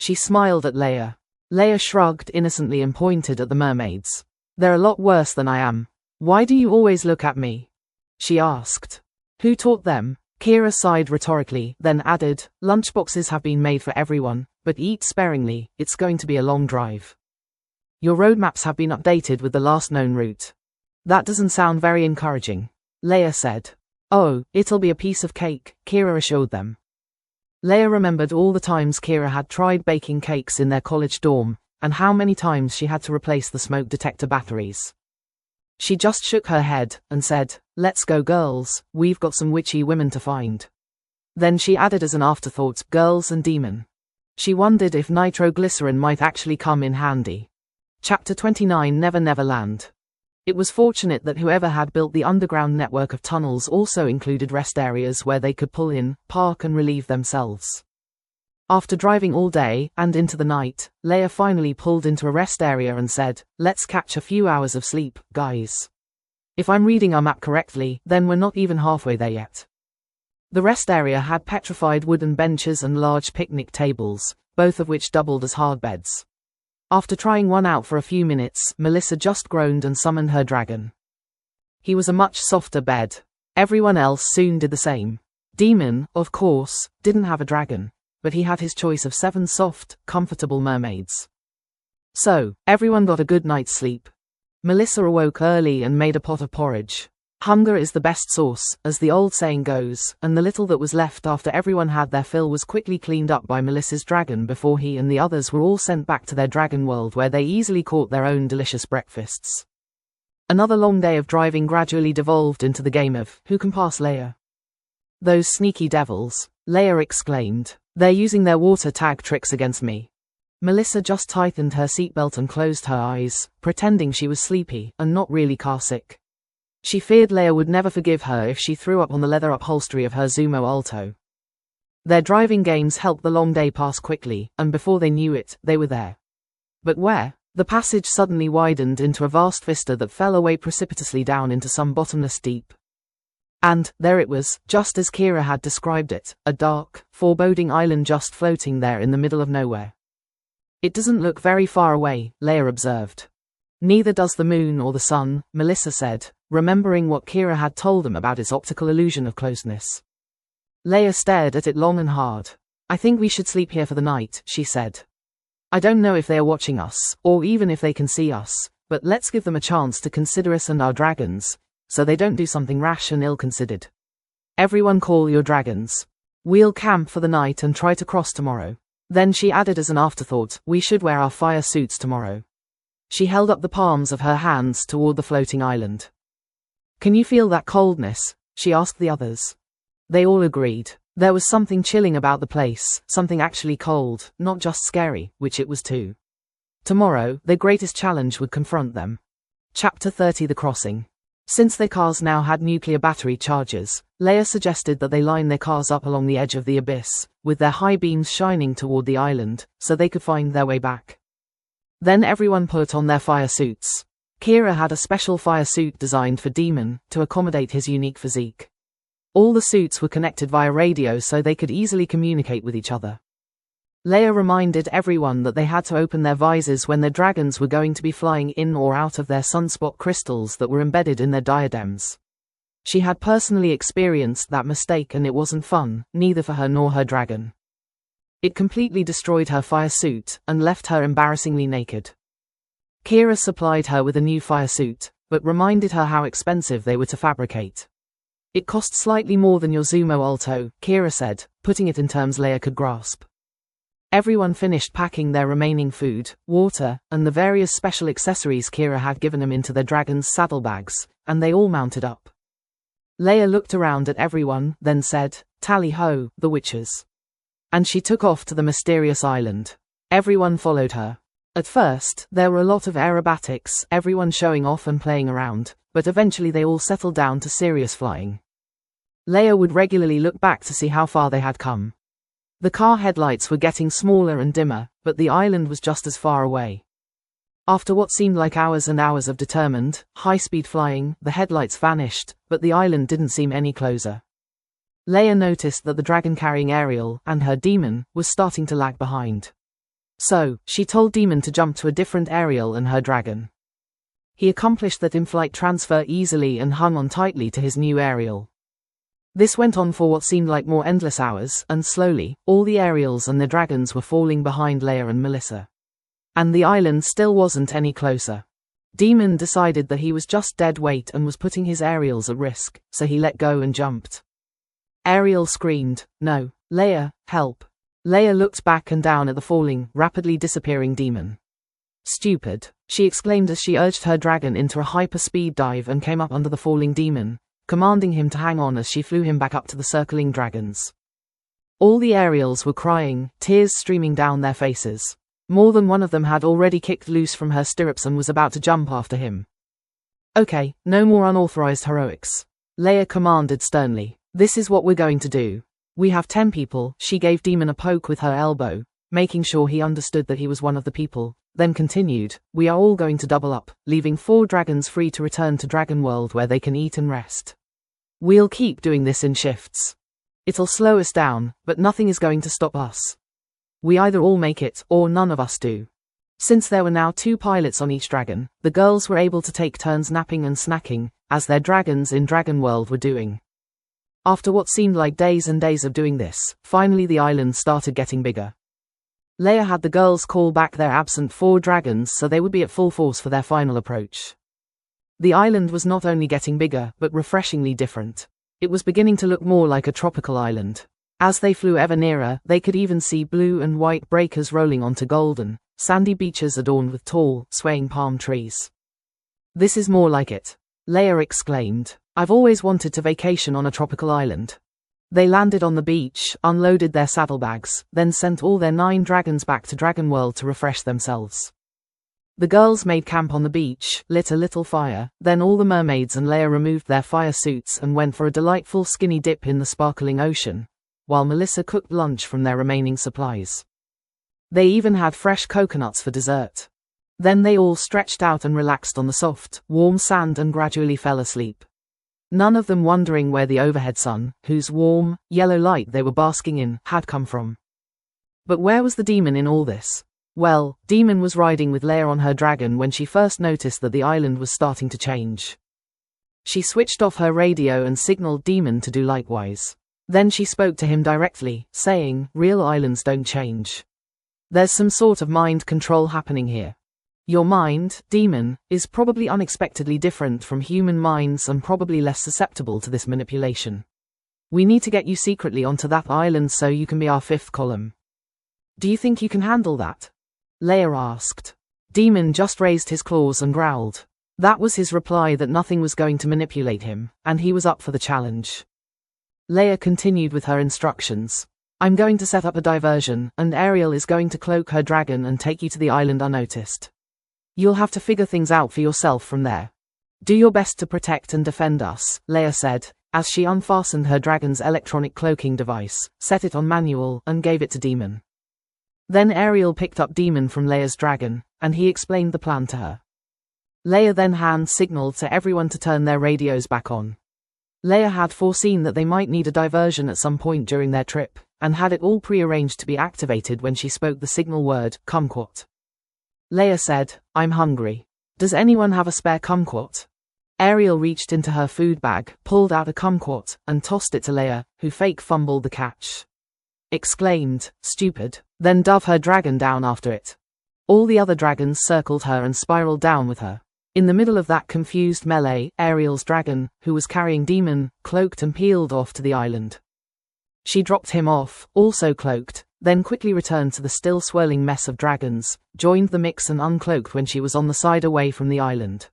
She smiled at Leia. Leia shrugged innocently and pointed at the mermaids. They're a lot worse than I am. Why do you always look at me? She asked. Who taught them? Keira sighed rhetorically, then added, lunchboxes have been made for everyone, but eat sparingly, it's going to be a long drive. Your roadmaps have been updated with the last known route. That doesn't sound very encouraging, Leia said. Oh, it'll be a piece of cake, Keira assured them. Leia remembered all the times Keira had tried baking cakes in their college dorm, and how many times she had to replace the smoke detector batteries. She just shook her head, and said, let's go girls, we've got some witchy women to find. Then she added as an afterthought, girls and demon. She wondered if nitroglycerin might actually come in handy. Chapter 29 Never Never Land. It was fortunate that whoever had built the underground network of tunnels also included rest areas where they could pull in, park and relieve themselves. After driving all day, and into the night, Leia finally pulled into a rest area and said, let's catch a few hours of sleep, guys. If I'm reading our map correctly, then we're not even halfway there yet. The rest area had petrified wooden benches and large picnic tables, both of which doubled as hard beds. After trying one out for a few minutes, Melissa just groaned and summoned her dragon. He was a much softer bed. Everyone else soon did the same. Demon, of course, didn't have a dragon, but he had his choice of 7 soft, comfortable mermaids. So, everyone got a good night's sleep. Melissa awoke early and made a pot of porridge. Hunger is the best sauce, as the old saying goes, and the little that was left after everyone had their fill was quickly cleaned up by Melissa's dragon before he and the others were all sent back to their dragon world, where they easily caught their own delicious breakfasts. Another long day of driving gradually devolved into the game of who can pass Leia. "Those sneaky devils," Leia exclaimed. "They're using their water tag tricks against me." Melissa just tightened her seatbelt and closed her eyes, pretending she was sleepy and not really car sick. She feared Leia would never forgive her if she threw up on the leather upholstery of her Zumo Alto. Their driving games helped the long day pass quickly, and before they knew it, they were there. But where? The passage suddenly widened into a vast vista that fell away precipitously down into some bottomless deep. And there it was, just as Keira had described it, a dark, foreboding island just floating there in the middle of nowhere. "It doesn't look very far away," Leia observed. "Neither does the moon or the sun," Melissa said, remembering what Keira had told them about its optical illusion of closeness. Leia stared at it long and hard. "I think we should sleep here for the night," she said. "I don't know if they are watching us, or even if they can see us, but let's give them a chance to consider us and our dragons, so they don't do something rash and ill-considered. Everyone call your dragons. We'll camp for the night and try to cross tomorrow." Then she added as an afterthought, "We should wear our fire suits tomorrow." She held up the palms of her hands toward the floating island. "Can you feel that coldness?" she asked the others. They all agreed. There was something chilling about the place, something actually cold, not just scary, which it was too. Tomorrow, their greatest challenge would confront them. Chapter 30: The Crossing. Since their cars now had nuclear battery chargers, Leia suggested that they line their cars up along the edge of the abyss, with their high beams shining toward the island, so they could find their way back. Then everyone put on their fire suits. Keira had a special fire suit designed for Demon, to accommodate his unique physique. All the suits were connected via radio so they could easily communicate with each other. Leia reminded everyone that they had to open their visors when their dragons were going to be flying in or out of their sunspot crystals that were embedded in their diadems. She had personally experienced that mistake and it wasn't fun, neither for her nor her dragon. It completely destroyed her fire suit and left her embarrassingly naked. Keira supplied her with a new fire suit, but reminded her how expensive they were to fabricate. "It cost slightly more than your Zumo Alto," Keira said, putting it in terms Leia could grasp. Everyone finished packing their remaining food, water, and the various special accessories Keira had given them into their dragon's saddlebags, and they all mounted up. Leia looked around at everyone, then said, "Tally-ho, the witches." And she took off to the mysterious island. Everyone followed her. At first, there were a lot of aerobatics, everyone showing off and playing around, but eventually they all settled down to serious flying. Leia would regularly look back to see how far they had come. The car headlights were getting smaller and dimmer, but the island was just as far away. After what seemed like hours and hours of determined, high-speed flying, the headlights vanished, but the island didn't seem any closer. Leia noticed that the dragon carrying Ariel, and her demon, was starting to lag behind. So, she told Demon to jump to a different Ariel and her dragon. He accomplished that in-flight transfer easily and hung on tightly to his new Ariel. This went on for what seemed like more endless hours, and slowly, all the Ariels and their dragons were falling behind Leia and Melissa. And the island still wasn't any closer. Demon decided that he was just dead weight and was putting his Ariels at risk, so he let go and jumped. Ariel screamed, "No, Leia, help." Leia looked back and down at the falling, rapidly disappearing demon. "Stupid," she exclaimed as she urged her dragon into a hyper-speed dive and came up under the falling demon, commanding him to hang on as she flew him back up to the circling dragons. All the Ariels were crying, tears streaming down their faces. More than one of them had already kicked loose from her stirrups and was about to jump after him. "Okay, no more unauthorized heroics," Leia commanded sternly. "This is what we're going to do. We have 10 people," she gave Demon a poke with her elbow, making sure he understood that he was one of the people, then continued, "We are all going to double up, leaving 4 dragons free to return to Dragon World where they can eat and rest. We'll keep doing this in shifts. It'll slow us down, but nothing is going to stop us. We either all make it, or none of us do." Since there were now 2 pilots on each dragon, the girls were able to take turns napping and snacking, as their dragons in Dragon World were doing. After what seemed like days and days of doing this, finally the island started getting bigger. Leia had the girls call back their absent 4 dragons so they would be at full force for their final approach. The island was not only getting bigger, but refreshingly different. It was beginning to look more like a tropical island. As they flew ever nearer, they could even see blue and white breakers rolling onto golden, sandy beaches adorned with tall, swaying palm trees. "This is more like it," Leia exclaimed. "I've always wanted to vacation on a tropical island." They landed on the beach, unloaded their saddlebags, then sent all their 9 dragons back to Dragon World to refresh themselves. The girls made camp on the beach, lit a little fire, then all the mermaids and Leia removed their fire suits and went for a delightful skinny dip in the sparkling ocean, while Melissa cooked lunch from their remaining supplies. They even had fresh coconuts for dessert. Then they all stretched out and relaxed on the soft, warm sand and gradually fell asleep. None of them wondering where the overhead sun, whose warm, yellow light they were basking in, had come from. But where was the demon in all this? Well, Demon was riding with Leia on her dragon when she first noticed that the island was starting to change. She switched off her radio and signaled Demon to do likewise. Then she spoke to him directly, saying, "Real islands don't change. There's some sort of mind control happening here. Your mind, Demon, is probably unexpectedly different from human minds and probably less susceptible to this manipulation. We need to get you secretly onto that island so you can be our 5th column. Do you think you can handle that?" Leia asked. Demon just raised his claws and growled. That was his reply, that nothing was going to manipulate him, and he was up for the challenge. Leia continued with her instructions. "I'm going to set up a diversion, and Ariel is going to cloak her dragon and take you to the island unnoticed. You'll have to figure things out for yourself from there. Do your best to protect and defend us," Leia said, as she unfastened her dragon's electronic cloaking device, set it on manual, and gave it to Demon. Then Ariel picked up Demon from Leia's dragon, and he explained the plan to her. Leia then hand-signaled to everyone to turn their radios back on. Leia had foreseen that they might need a diversion at some point during their trip, and had it all pre-arranged to be activated when she spoke the signal word, kumquat. Leia said, "I'm hungry. Does anyone have a spare kumquat?" Ariel reached into her food bag, pulled out a kumquat, and tossed it to Leia, who fake fumbled the catch. Exclaimed, "Stupid," then dove her dragon down after it. All the other dragons circled her and spiraled down with her. In the middle of that confused melee, Ariel's dragon, who was carrying Demon, cloaked and peeled off to the island. She dropped him off, also cloaked, then quickly returned to the still swirling mess of dragons, joined the mix and uncloaked when she was on the side away from the island.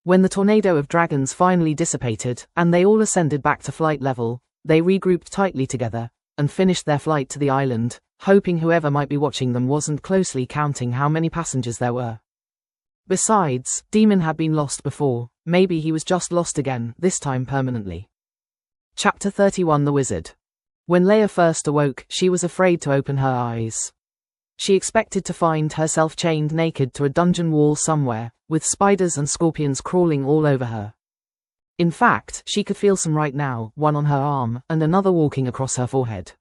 When the tornado of dragons finally dissipated, and they all ascended back to flight level, they regrouped tightly together, and finished their flight to the island, hoping whoever might be watching them wasn't closely counting how many passengers there were. Besides, Demon had been lost before, maybe he was just lost again, this time permanently. Chapter 31 The Wizard. When Leia first awoke, she was afraid to open her eyes. She expected to find herself chained naked to a dungeon wall somewhere, with spiders and scorpions crawling all over her. In fact, she could feel some right now, one on her arm, and another walking across her forehead.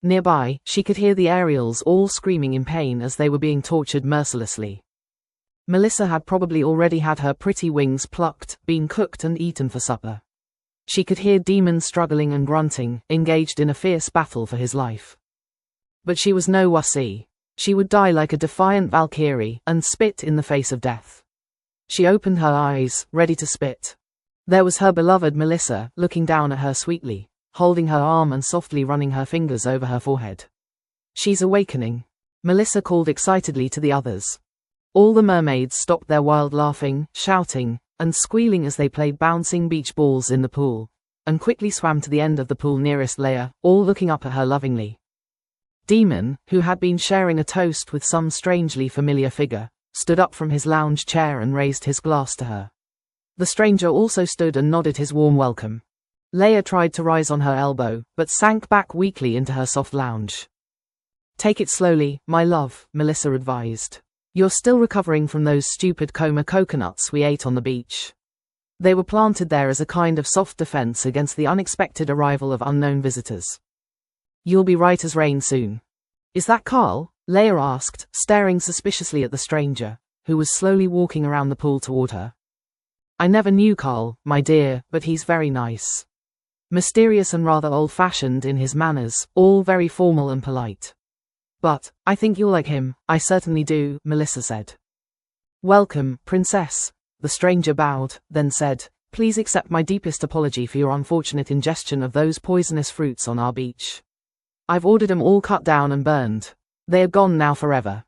Nearby, she could hear the Ariels all screaming in pain as they were being tortured mercilessly. Melissa had probably already had her pretty wings plucked, been cooked and eaten for supper. She could hear Demon struggling and grunting, engaged in a fierce battle for his life. But she was no wussy. She would die like a defiant Valkyrie, and spit in the face of death. She opened her eyes, ready to spit. There was her beloved Melissa, looking down at her sweetly, holding her arm and softly running her fingers over her forehead. "She's awakening," Melissa called excitedly to the others. All the mermaids stopped their wild laughing, shouting, and squealing as they played bouncing beach balls in the pool, and quickly swam to the end of the pool nearest Leia, all looking up at her lovingly. Demon, who had been sharing a toast with some strangely familiar figure, stood up from his lounge chair and raised his glass to her. The stranger also stood and nodded his warm welcome. Leia tried to rise on her elbow, but sank back weakly into her soft lounge. "Take it slowly, my love," Melissa advised. "You're still recovering from those stupid coma coconuts we ate on the beach. They were planted there as a kind of soft defense against the unexpected arrival of unknown visitors. You'll be right as rain soon." "Is that Carl?" Leia asked, staring suspiciously at the stranger, who was slowly walking around the pool toward her. I never knew Carl, my dear, but he's very nice. Mysterious and rather old-fashioned in his manners, all very formal and polite. But, I think you'll like him. I certainly do, Melissa said. Welcome, Princess. The stranger bowed, then said, please accept my deepest apology for your unfortunate ingestion of those poisonous fruits on our beach. I've ordered them all cut down and burned. They are gone now forever.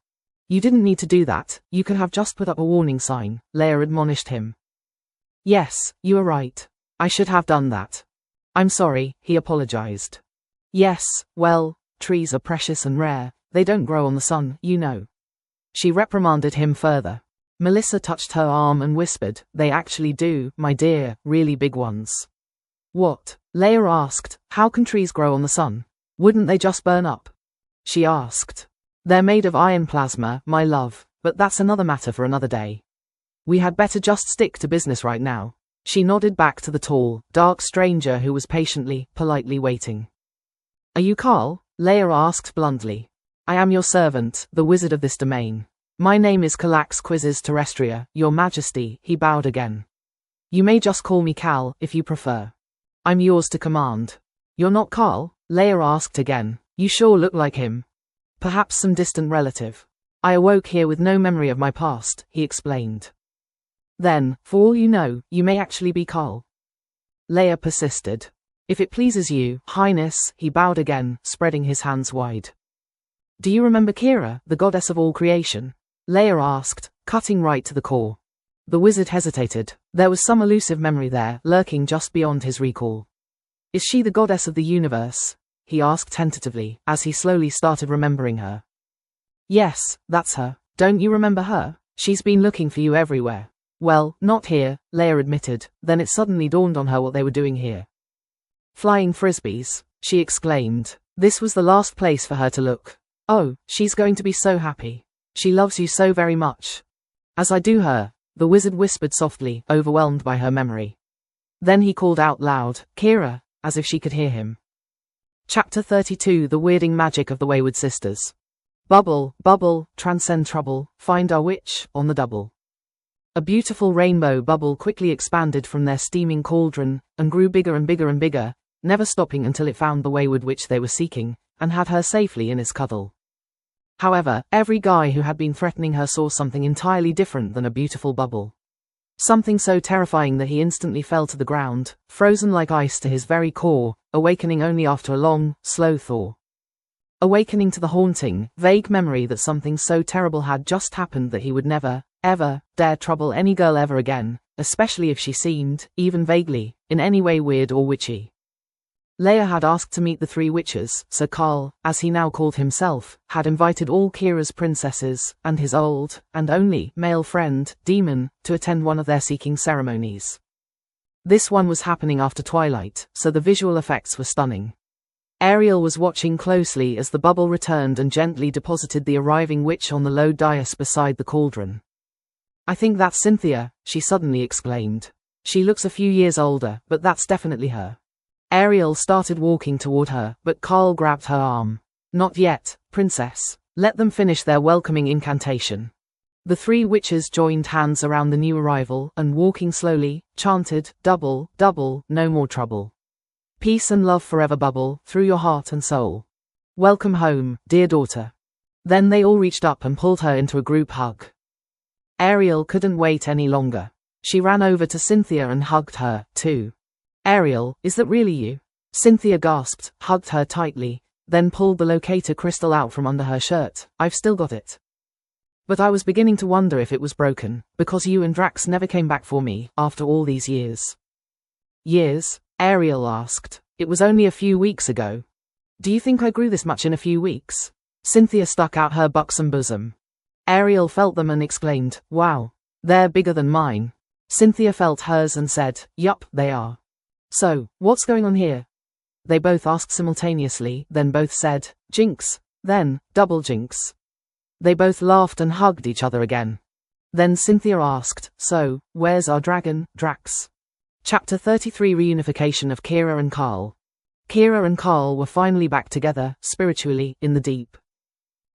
You didn't need to do that, you could have just put up a warning sign, Leia admonished him. Yes, you are right. I should have done that. I'm sorry, he apologized. Yes, well, trees are precious and rare, they don't grow on the sun, you know. She reprimanded him further. Melissa touched her arm and whispered, they actually do, my dear, really big ones. What? Leia asked, how can trees grow on the sun? Wouldn't they just burn up? She asked. They're made of iron plasma, my love, but that's another matter for another day. We had better just stick to business right now. She nodded back to the tall, dark stranger who was politely waiting. Are you Carl? Leia asked bluntly. I am your servant, the wizard of this domain. My name is Calax Quizzes Terrestria, your majesty, he bowed again. You may just call me Cal, if you prefer. I'm yours to command. You're not Carl? Leia asked again. You sure look like him. Perhaps some distant relative. I awoke here with no memory of my past, he explained. Then, for all you know, you may actually be Carl. Leia persisted. If it pleases you, Highness, he bowed again, spreading his hands wide. Do you remember Keira, the goddess of all creation? Leia asked, cutting right to the core. The wizard hesitated. There was some elusive memory there, lurking just beyond his recall. Is she the goddess of the universe? He asked tentatively, as he slowly started remembering her. Yes, that's her. Don't you remember her? She's been looking for you everywhere. Well, not here, Leia admitted, then it suddenly dawned on her what they were doing here. Flying frisbees, she exclaimed. This was the last place for her to look. Oh, she's going to be so happy. She loves you so very much. As I do her, the wizard whispered softly, overwhelmed by her memory. Then he called out loud, Keira, as if she could hear him. Chapter 32 The Weirding Magic of the Wayward Sisters. Bubble, bubble, transcend trouble, find our witch, on the double. A beautiful rainbow bubble quickly expanded from their steaming cauldron, and grew bigger and bigger and bigger, never stopping until it found the wayward witch they were seeking, and had her safely in its cuddle. However, every guy who had been threatening her saw something entirely different than a beautiful bubble. Something so terrifying that he instantly fell to the ground, frozen like ice to his very core, awakening only after a long, slow thaw. Awakening to the haunting, vague memory that something so terrible had just happened that he would never, ever, dare trouble any girl ever again, especially if she seemed, even vaguely, in any way weird or witchy. Leia had asked to meet the three witches, so Carl, as he now called himself, had invited all Keira's princesses, and his old, and only, male friend, Demon, to attend one of their seeking ceremonies. This one was happening after twilight, so the visual effects were stunning. Ariel was watching closely as the bubble returned and gently deposited the arriving witch on the low dais beside the cauldron. I think that's Cynthia, she suddenly exclaimed. She looks a few years older, but that's definitely her. Ariel started walking toward her, but Carl grabbed her arm. Not yet, princess. Let them finish their welcoming incantation. The three witches joined hands around the new arrival and walking slowly, chanted, double, double, no more trouble. Peace and love forever bubble, through your heart and soul. Welcome home, dear daughter. Then they all reached up and pulled her into a group hug. Ariel couldn't wait any longer. She ran over to Cynthia and hugged her, too. Ariel, is that really you? Cynthia gasped, hugged her tightly, then pulled the locator crystal out from under her shirt. I've still got it. But I was beginning to wonder if it was broken, because you and Drax never came back for me, after all these years. Years? Ariel asked. It was only a few weeks ago. Do you think I grew this much in a few weeks? Cynthia stuck out her buxom bosom. Ariel felt them and exclaimed, wow, they're bigger than mine. Cynthia felt hers and said, yup, they are. So, what's going on here? They both asked simultaneously, then both said, Jinx, then, double Jinx. They both laughed and hugged each other again. Then Cynthia asked, so, where's our dragon, Drax? Chapter 33 Reunification of Keira and Carl. Keira and Carl were finally back together, spiritually, in the deep.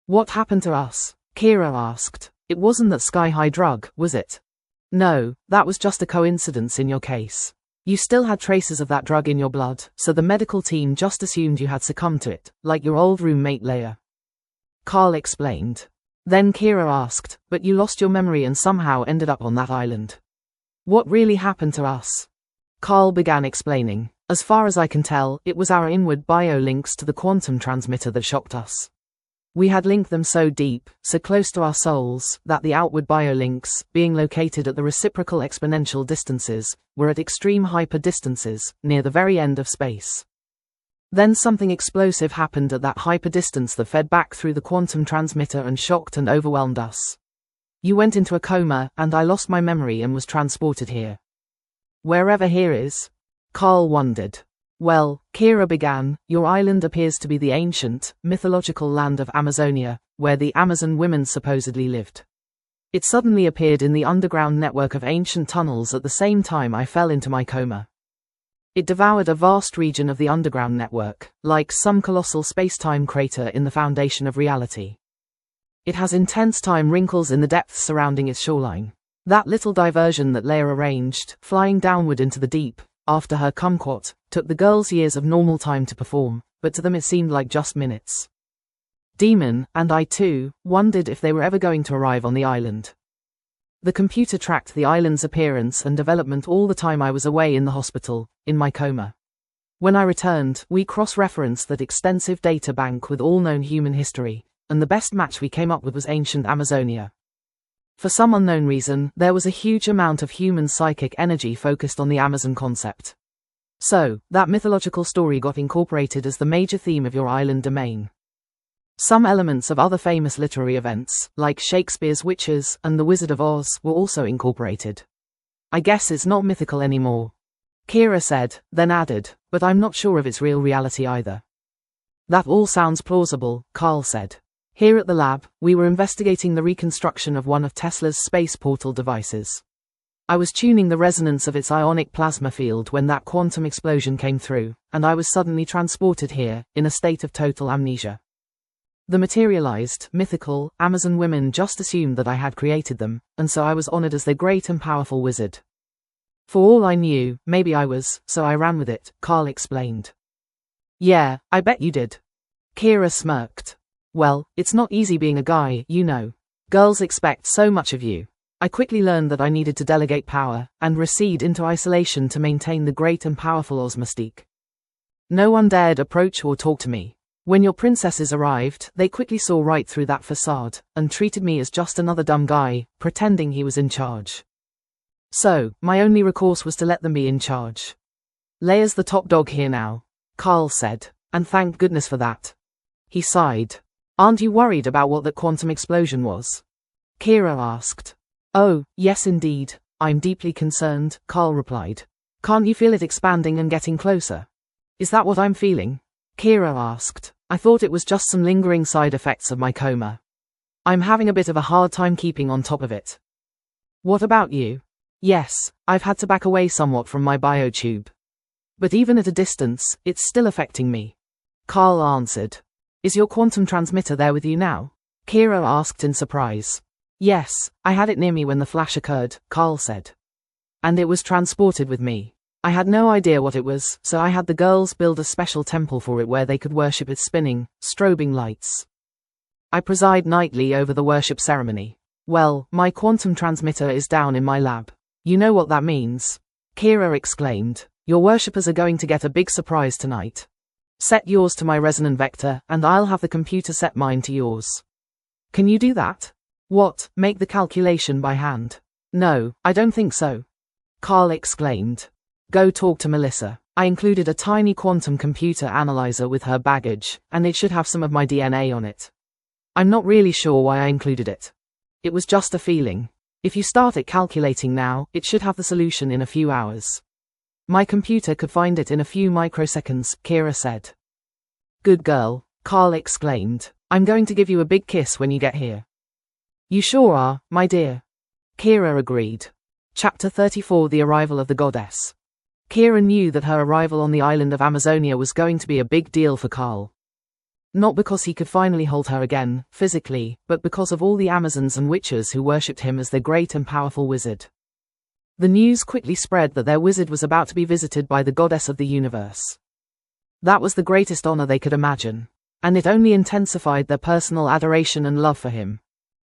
What happened to us? Keira asked. It wasn't that sky-high drug, was it? No, that was just a coincidence in your case. You still had traces of that drug in your blood, so the medical team just assumed you had succumbed to it, like your old roommate Leia. Carl explained. Then Keira asked, but you lost your memory and somehow ended up on that island. What really happened to us? Carl began explaining. As far as I can tell, it was our inward bio-links to the quantum transmitter that shocked us. We had linked them so deep, so close to our souls, that the outward biolinks, being located at the reciprocal exponential distances, were at extreme hyper-distances, near the very end of space. Then something explosive happened at that hyper-distance that fed back through the quantum transmitter and shocked and overwhelmed us. You went into a coma, and I lost my memory and was transported here. Wherever here is? Carl wondered. Well, Keira began, your island appears to be the ancient, mythological land of Amazonia, where the Amazon women supposedly lived. It suddenly appeared in the underground network of ancient tunnels at the same time I fell into my coma. It devoured a vast region of the underground network, like some colossal space-time crater in the foundation of reality. It has intense time wrinkles in the depths surrounding its shoreline. That little diversion that Leia arranged, flying downward into the deep, after her kumquat, took the girls years of normal time to perform, but to them it seemed like just minutes. Demon, and I too, wondered if they were ever going to arrive on the island. The computer tracked the island's appearance and development all the time I was away in the hospital, in my coma. When I returned, we cross-referenced that extensive data bank with all known human history, and the best match we came up with was ancient Amazonia. For some unknown reason, there was a huge amount of human psychic energy focused on the Amazon concept. So, that mythological story got incorporated as the major theme of your island domain. Some elements of other famous literary events, like Shakespeare's Witches and The Wizard of Oz, were also incorporated. I guess it's not mythical anymore. Keira said, then added, but I'm not sure of its real reality either. That all sounds plausible, Carl said. Here at the lab, we were investigating the reconstruction of one of Tesla's space portal devices. I was tuning the resonance of its ionic plasma field when that quantum explosion came through, and I was suddenly transported here, in a state of total amnesia. The materialized, mythical, Amazon women just assumed that I had created them, and so I was honored as their great and powerful wizard. For all I knew, maybe I was, so I ran with it, Carl explained. Yeah, I bet you did. Keira smirked. Well, it's not easy being a guy, you know. Girls expect so much of you. I quickly learned that I needed to delegate power, and recede into isolation to maintain the great and powerful Oz mystique. No one dared approach or talk to me. When your princesses arrived, they quickly saw right through that facade, and treated me as just another dumb guy, pretending he was in charge. So, my only recourse was to let them be in charge. Leia's the top dog here now, Carl said, and thank goodness for that. He sighed. Aren't you worried about what that quantum explosion was? Keira asked. Oh, yes indeed, I'm deeply concerned, Carl replied. Can't you feel it expanding and getting closer? Is that what I'm feeling? Keira asked. I thought it was just some lingering side effects of my coma. I'm having a bit of a hard time keeping on top of it. What about you? Yes, I've had to back away somewhat from my biotube. But even at a distance, it's still affecting me. Carl answered. Is your quantum transmitter there with you now? Keira asked in surprise. Yes, I had it near me when the flash occurred, Carl said. And it was transported with me. I had no idea what it was, so I had the girls build a special temple for it where they could worship its spinning, strobing lights. I preside nightly over the worship ceremony. Well, my quantum transmitter is down in my lab. You know what that means? Keira exclaimed. Your worshippers are going to get a big surprise tonight. Set yours to my resonant vector, and I'll have the computer set mine to yours. Can you do that? What, make the calculation by hand? No, I don't think so. Carl exclaimed. Go talk to Melissa. I included a tiny quantum computer analyzer with her baggage, and it should have some of my DNA on it. I'm not really sure why I included it. It was just a feeling. If you start it calculating now, it should have the solution in a few hours. My computer could find it in a few microseconds, Keira said. Good girl, Carl exclaimed. I'm going to give you a big kiss when you get here. You sure are, my dear. Keira agreed. Chapter 34 The Arrival of the Goddess. Keira knew that her arrival on the island of Amazonia was going to be a big deal for Carl. Not because he could finally hold her again, physically, but because of all the Amazons and witches who worshipped him as their great and powerful wizard. The news quickly spread that their wizard was about to be visited by the goddess of the universe. That was the greatest honor they could imagine, and it only intensified their personal adoration and love for him.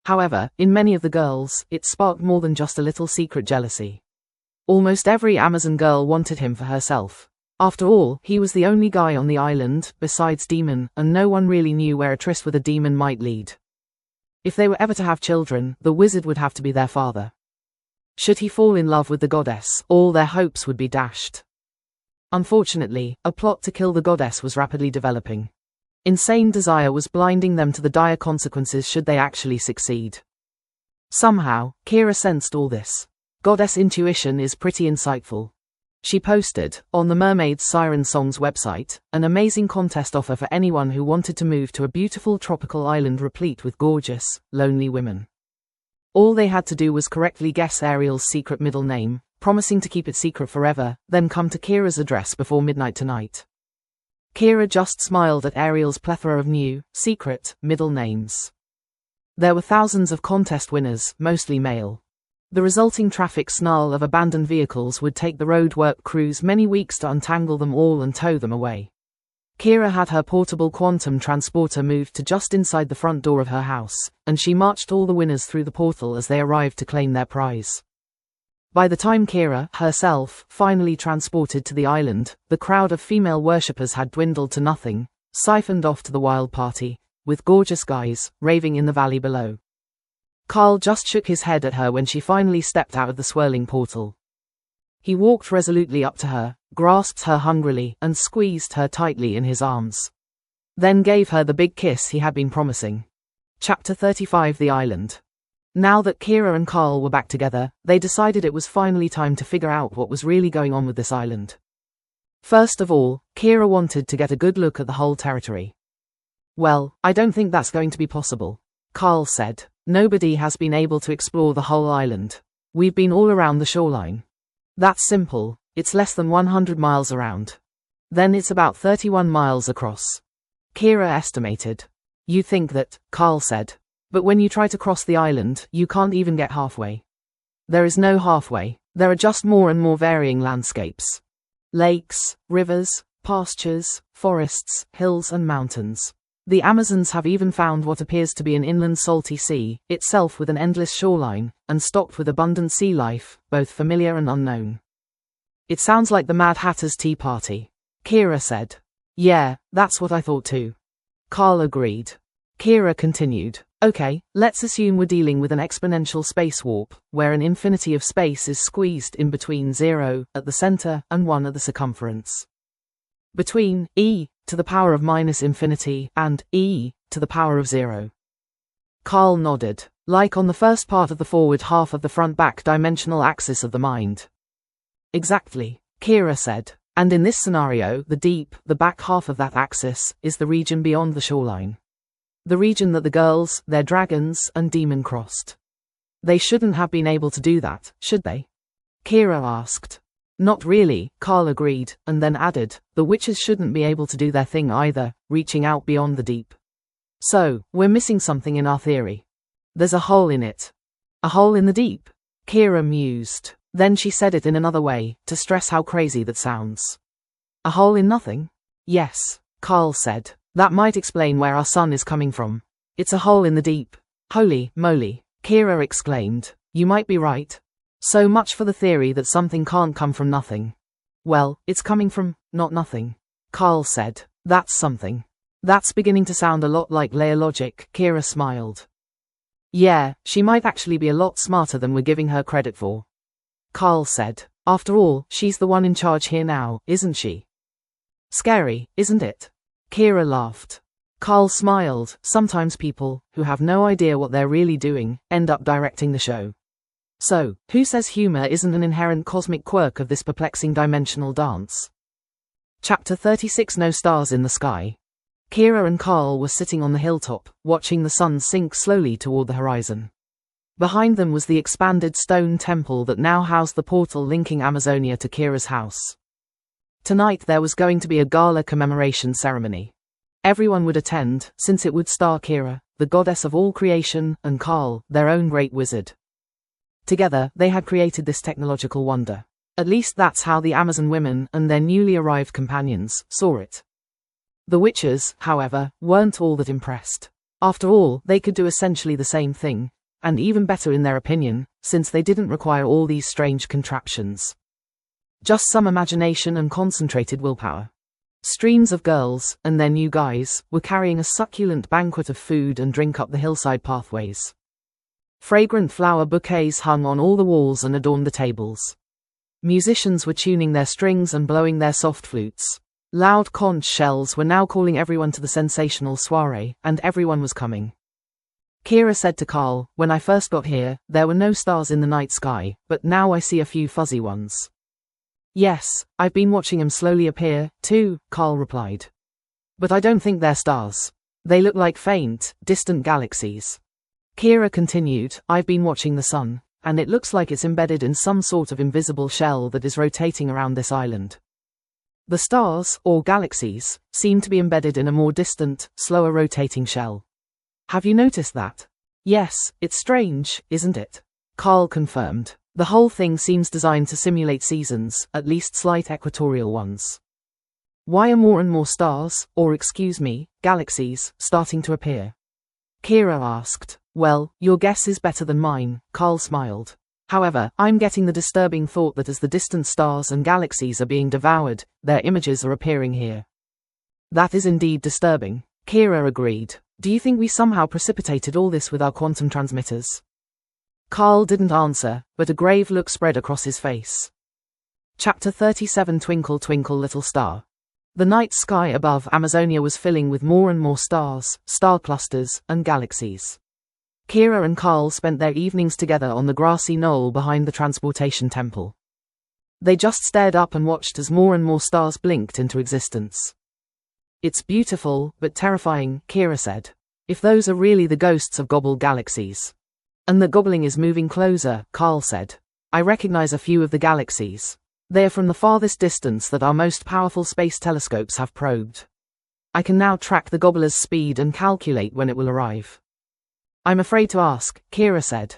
However, in many of the girls, it sparked more than just a little secret jealousy. Almost every Amazon girl wanted him for herself. After all, he was the only guy on the island, besides Demon, and no one really knew where a tryst with a demon might lead. If they were ever to have children, the wizard would have to be their father. Should he fall in love with the goddess, all their hopes would be dashed. Unfortunately, a plot to kill the goddess was rapidly developing. Insane desire was blinding them to the dire consequences should they actually succeed. Somehow, Keira sensed all this. Goddess intuition is pretty insightful. She posted, on the Mermaids Siren Songs website, an amazing contest offer for anyone who wanted to move to a beautiful tropical island replete with gorgeous, lonely women. All they had to do was correctly guess Ariel's secret middle name, promising to keep it secret forever, then come to Keira's address before midnight tonight. Keira just smiled at Ariel's plethora of new, secret, middle names. There were thousands of contest winners, mostly male. The resulting traffic snarl of abandoned vehicles would take the roadwork crews many weeks to untangle them all and tow them away. Keira had her portable quantum transporter moved to just inside the front door of her house, and she marched all the winners through the portal as they arrived to claim their prize. By the time Keira, herself, finally transported to the island, the crowd of female worshippers had dwindled to nothing, siphoned off to the wild party, with gorgeous guys, raving in the valley below. Carl just shook his head at her when she finally stepped out of the swirling portal. He walked resolutely up to her, grasped her hungrily, and squeezed her tightly in his arms. Then gave her the big kiss he had been promising. Chapter 35: The Island. Now that Keira and Carl were back together, they decided it was finally time to figure out what was really going on with this island. First of all, Keira wanted to get a good look at the whole territory. "Well, I don't think that's going to be possible," Carl said. "Nobody has been able to explore the whole island. We've been all around the shoreline. That's simple, it's less than 100 miles around. Then it's about 31 miles across," Keira estimated. "You think that," Carl said. "But when you try to cross the island, you can't even get halfway. There is no halfway, there are just more and more varying landscapes. Lakes, rivers, pastures, forests, hills and mountains. The Amazons have even found what appears to be an inland salty sea, itself with an endless shoreline, and stocked with abundant sea life, both familiar and unknown." "It sounds like the Mad Hatter's Tea Party," Keira said. "Yeah, that's what I thought too," Carl agreed. Keira continued, "Okay, let's assume we're dealing with an exponential space warp, where an infinity of space is squeezed in between 0 at the center and 1 at the circumference. Between e to the power of minus infinity and e to the power of 0. Carl nodded, like on the first part of the forward half of the front-back dimensional axis of the mind. "Exactly," Keira said. "And in this scenario, the deep, the back half of that axis, is the region beyond the shoreline. The region that the girls, their dragons, and demon crossed. They shouldn't have been able to do that, should they?" Keira asked. "Not really," Carl agreed, and then added, "the witches shouldn't be able to do their thing either, reaching out beyond the deep. So, we're missing something in our theory. There's a hole in it." "A hole in the deep?" Keira mused. Then she said it in another way, to stress how crazy that sounds. "A hole in nothing?" "Yes," Carl said. "That might explain where our sun is coming from. It's a hole in the deep." "Holy moly," Keira exclaimed. "You might be right. So much for the theory that something can't come from nothing." "Well, it's coming from, not nothing," Carl said. "That's something. That's beginning to sound a lot like Leia logic," Keira smiled. "Yeah, she might actually be a lot smarter than we're giving her credit for," Carl said. "After all, she's the one in charge here now, isn't she?" "Scary, isn't it?" Keira laughed. Carl smiled. Sometimes people, who have no idea what they're really doing, end up directing the show. So, who says humor isn't an inherent cosmic quirk of this perplexing dimensional dance? Chapter 36: No Stars in the Sky. Keira and Carl were sitting on the hilltop, watching the sun sink slowly toward the horizon. Behind them was the expanded stone temple that now housed the portal linking Amazonia to Keira's house. Tonight there was going to be a gala commemoration ceremony. Everyone would attend, since it would star Keira, the goddess of all creation, and Carl, their own great wizard. Together, they had created this technological wonder. At least that's how the Amazon women and their newly arrived companions saw it. The witches, however, weren't all that impressed. After all, they could do essentially the same thing, and even better in their opinion, since they didn't require all these strange contraptions. Just some imagination and concentrated willpower. Streams of girls, and their new guys, were carrying a succulent banquet of food and drink up the hillside pathways. Fragrant flower bouquets hung on all the walls and adorned the tables. Musicians were tuning their strings and blowing their soft flutes. Loud conch shells were now calling everyone to the sensational soiree, and everyone was coming. Keira said to Carl, "When I first got here, there were no stars in the night sky, but now I see a few fuzzy ones." "Yes, I've been watching 'em slowly appear, too," Carl replied. "But I don't think they're stars. They look like faint, distant galaxies." Keira continued, "I've been watching the sun, and it looks like it's embedded in some sort of invisible shell that is rotating around this island. The stars, or galaxies, seem to be embedded in a more distant, slower rotating shell. Have you noticed that?" "Yes, it's strange, isn't it?" Carl confirmed. "The whole thing seems designed to simulate seasons, at least slight equatorial ones." "Why are more and more stars, or galaxies, starting to appear?" Keira asked. "Well, your guess is better than mine," Carl smiled. "However, I'm getting the disturbing thought that as the distant stars and galaxies are being devoured, their images are appearing here." "That is indeed disturbing," Keira agreed. "Do you think we somehow precipitated all this with our quantum transmitters?" Carl didn't answer, but a grave look spread across his face. Chapter 37 Twinkle Twinkle Little Star. The night sky above Amazonia was filling with more and more stars, star clusters, and galaxies. Keira and Carl spent their evenings together on the grassy knoll behind the transportation temple. They just stared up and watched as more and more stars blinked into existence. "It's beautiful, but terrifying," Keira said. "If those are really the ghosts of gobbled galaxies." "And the gobbling is moving closer," Carl said. "I recognize a few of the galaxies. They are from the farthest distance that our most powerful space telescopes have probed. I can now track the gobbler's speed and calculate when it will arrive." "I'm afraid to ask," Keira said.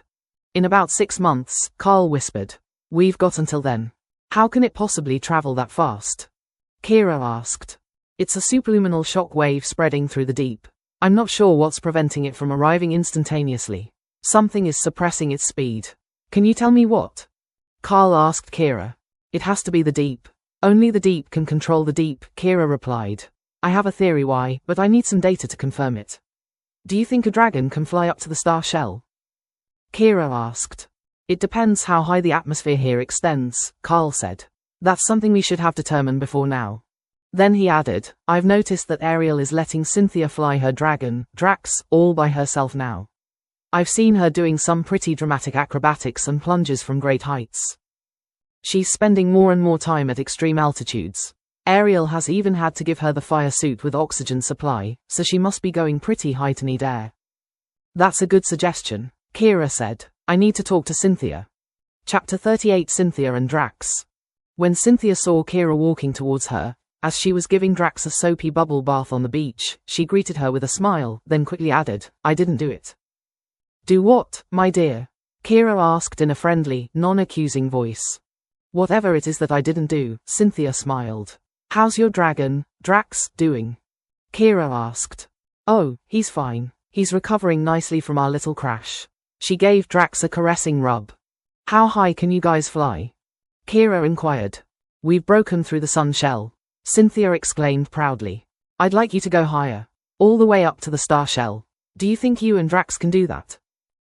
"In about 6 months," Carl whispered. "We've got until then. How can it possibly travel that fast?" Keira asked. "It's a superluminal shock wave spreading through the deep. I'm not sure what's preventing it from arriving instantaneously. Something is suppressing its speed." "Can you tell me what?" Carl asked Keira. "It has to be the deep. Only the deep can control the deep," Keira replied. "I have a theory why, but I need some data to confirm it." "Do you think a dragon can fly up to the star shell?" Keira asked. "It depends how high the atmosphere here extends," Carl said. "That's something we should have determined before now." Then he added, "I've noticed that Ariel is letting Cynthia fly her dragon, Drax, all by herself now. I've seen her doing some pretty dramatic acrobatics and plunges from great heights. She's spending more and more time at extreme altitudes. Ariel has even had to give her the fire suit with oxygen supply, so she must be going pretty high to need air." "That's a good suggestion," Keira said. "I need to talk to Cynthia." Chapter 38 Cynthia and Drax. When Cynthia saw Keira walking towards her, as she was giving Drax a soapy bubble bath on the beach, she greeted her with a smile, then quickly added, "I didn't do it." "Do what, my dear?" Keira asked in a friendly, non-accusing voice. "Whatever it is that I didn't do," Cynthia smiled. "How's your dragon, Drax, doing?" Keira asked. "Oh, he's fine. He's recovering nicely from our little crash." She gave Drax a caressing rub. "How high can you guys fly?" Keira inquired. "We've broken through the sun shell," Cynthia exclaimed proudly. "I'd like you to go higher. All the way up to the star shell. Do you think you and Drax can do that?"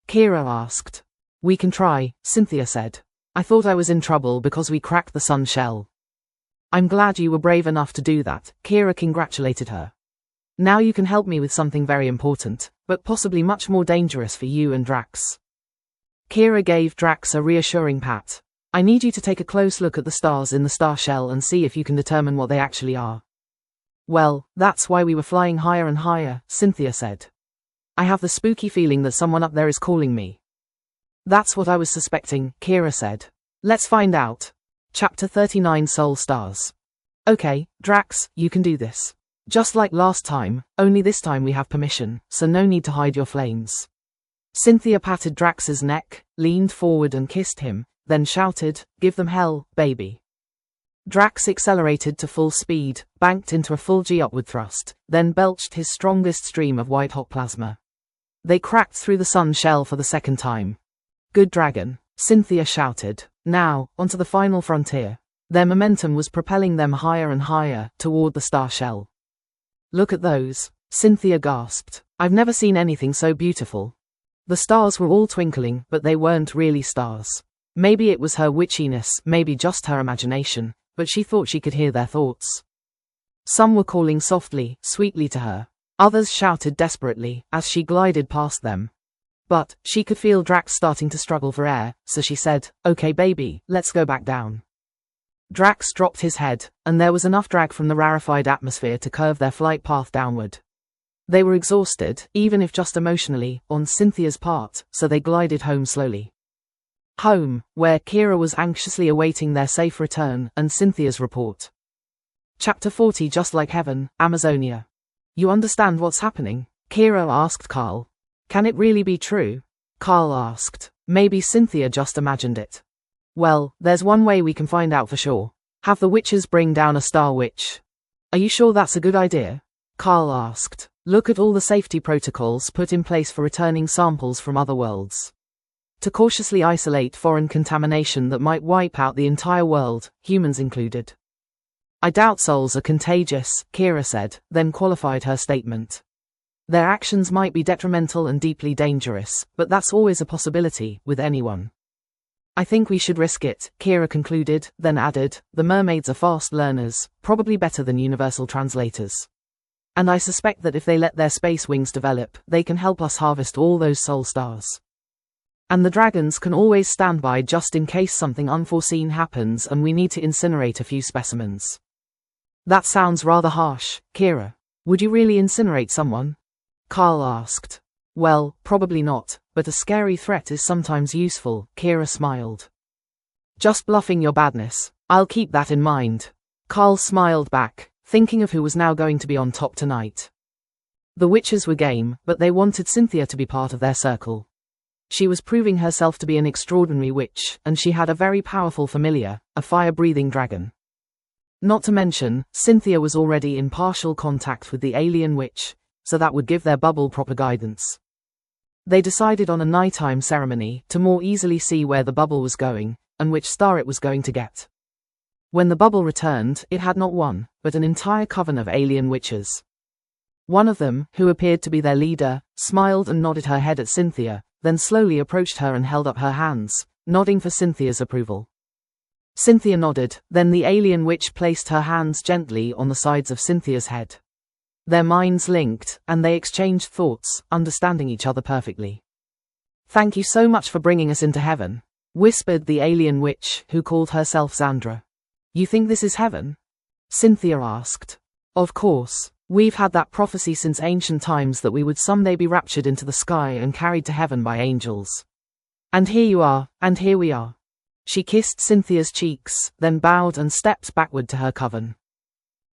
Keira asked. "We can try," Cynthia said. "I thought I was in trouble because we cracked the sun shell." "I'm glad you were brave enough to do that," Keira congratulated her. "Now you can help me with something very important, but possibly much more dangerous for you and Drax." Keira gave Drax a reassuring pat. "I need you to take a close look at the stars in the star shell and see if you can determine what they actually are." "Well, that's why we were flying higher and higher," Cynthia said. "I have the spooky feeling that someone up there is calling me." "That's what I was suspecting," Keira said. "Let's find out." Chapter 39 Soul Stars. "Okay, Drax, you can do this. Just like last time, only this time we have permission, so no need to hide your flames. Cynthia patted Drax's neck, leaned forward and kissed him, then shouted, "Give them hell, baby." Drax accelerated to full speed, banked into a full G upward thrust, then belched his strongest stream of white-hot plasma. They cracked through the sun shell for the second time. "Good dragon," Cynthia shouted. Now, onto the final frontier. Their momentum was propelling them higher and higher, toward the star shell. "Look at those," Cynthia gasped. "I've never seen anything so beautiful." The stars were all twinkling, but they weren't really stars. Maybe it was her witchiness, maybe just her imagination, but she thought she could hear their thoughts. Some were calling softly, sweetly to her. Others shouted desperately, as she glided past them. But, she could feel Drax starting to struggle for air, so she said, "Okay baby, let's go back down." Drax dropped his head, and there was enough drag from the rarefied atmosphere to curve their flight path downward. They were exhausted, even if just emotionally, on Cynthia's part, so they glided home slowly. Home, where Keira was anxiously awaiting their safe return, and Cynthia's report. Chapter 40. Just like heaven, Amazonia. "You understand what's happening?" Keira asked Carl. "Can it really be true?" Carl asked. "Maybe Cynthia just imagined it." "Well, there's one way we can find out for sure. Have the witches bring down a star witch." "Are you sure that's a good idea?" Carl asked. "Look at all the safety protocols put in place for returning samples from other worlds. To cautiously isolate foreign contamination that might wipe out the entire world, humans included." "I doubt souls are contagious," Keira said, then qualified her statement. "Their actions might be detrimental and deeply dangerous, but that's always a possibility, with anyone." "I think we should risk it," Keira concluded, then added, "The mermaids are fast learners, probably better than universal translators. And I suspect that if they let their space wings develop, they can help us harvest all those soul stars. And the dragons can always stand by just in case something unforeseen happens and we need to incinerate a few specimens." "That sounds rather harsh, Keira. Would you really incinerate someone?" Carl asked. "Well, probably not, but a scary threat is sometimes useful," Keira smiled. "Just bluffing your badness. I'll keep that in mind." Carl smiled back, thinking of who was now going to be on top tonight. The witches were game, but they wanted Cynthia to be part of their circle. She was proving herself to be an extraordinary witch, and she had a very powerful familiar, a fire-breathing dragon. Not to mention, Cynthia was already in partial contact with the alien witch, so that would give their bubble proper guidance. They decided on a nighttime ceremony to more easily see where the bubble was going, and which star it was going to get. When the bubble returned, it had not one, but an entire coven of alien witches. One of them, who appeared to be their leader, smiled and nodded her head at Cynthia, then slowly approached her and held up her hands, nodding for Cynthia's approval. Cynthia nodded, then the alien witch placed her hands gently on the sides of Cynthia's head. Their minds linked, and they exchanged thoughts, understanding each other perfectly. "Thank you so much for bringing us into heaven," whispered the alien witch, who called herself Xandra. "You think this is heaven?" Cynthia asked. "Of course. We've had that prophecy since ancient times that we would someday be raptured into the sky and carried to heaven by angels. And here you are, and here we are." She kissed Cynthia's cheeks, then bowed and stepped backward to her coven.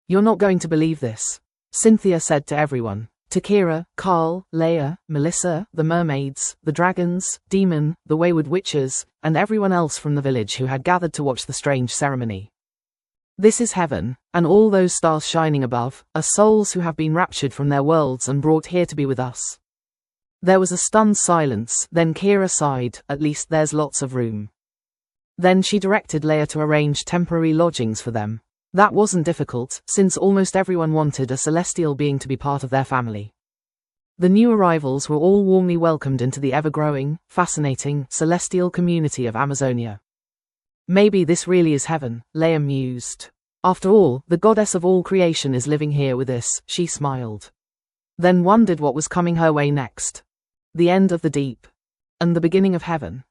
"You're not going to believe this," Cynthia said to everyone. To Keira, Carl, Leia, Melissa, the mermaids, the dragons, Demon, the wayward witches, and everyone else from the village who had gathered to watch the strange ceremony. "This is heaven, and all those stars shining above are souls who have been raptured from their worlds and brought here to be with us." There was a stunned silence, then Keira sighed, "At least there's lots of room." Then she directed Leia to arrange temporary lodgings for them. That wasn't difficult, since almost everyone wanted a celestial being to be part of their family. The new arrivals were all warmly welcomed into the ever-growing, fascinating, celestial community of Amazonia. "Maybe this really is heaven," Leia mused. "After all, the goddess of all creation is living here with us," she smiled. Then wondered what was coming her way next. The end of the deep. And the beginning of heaven.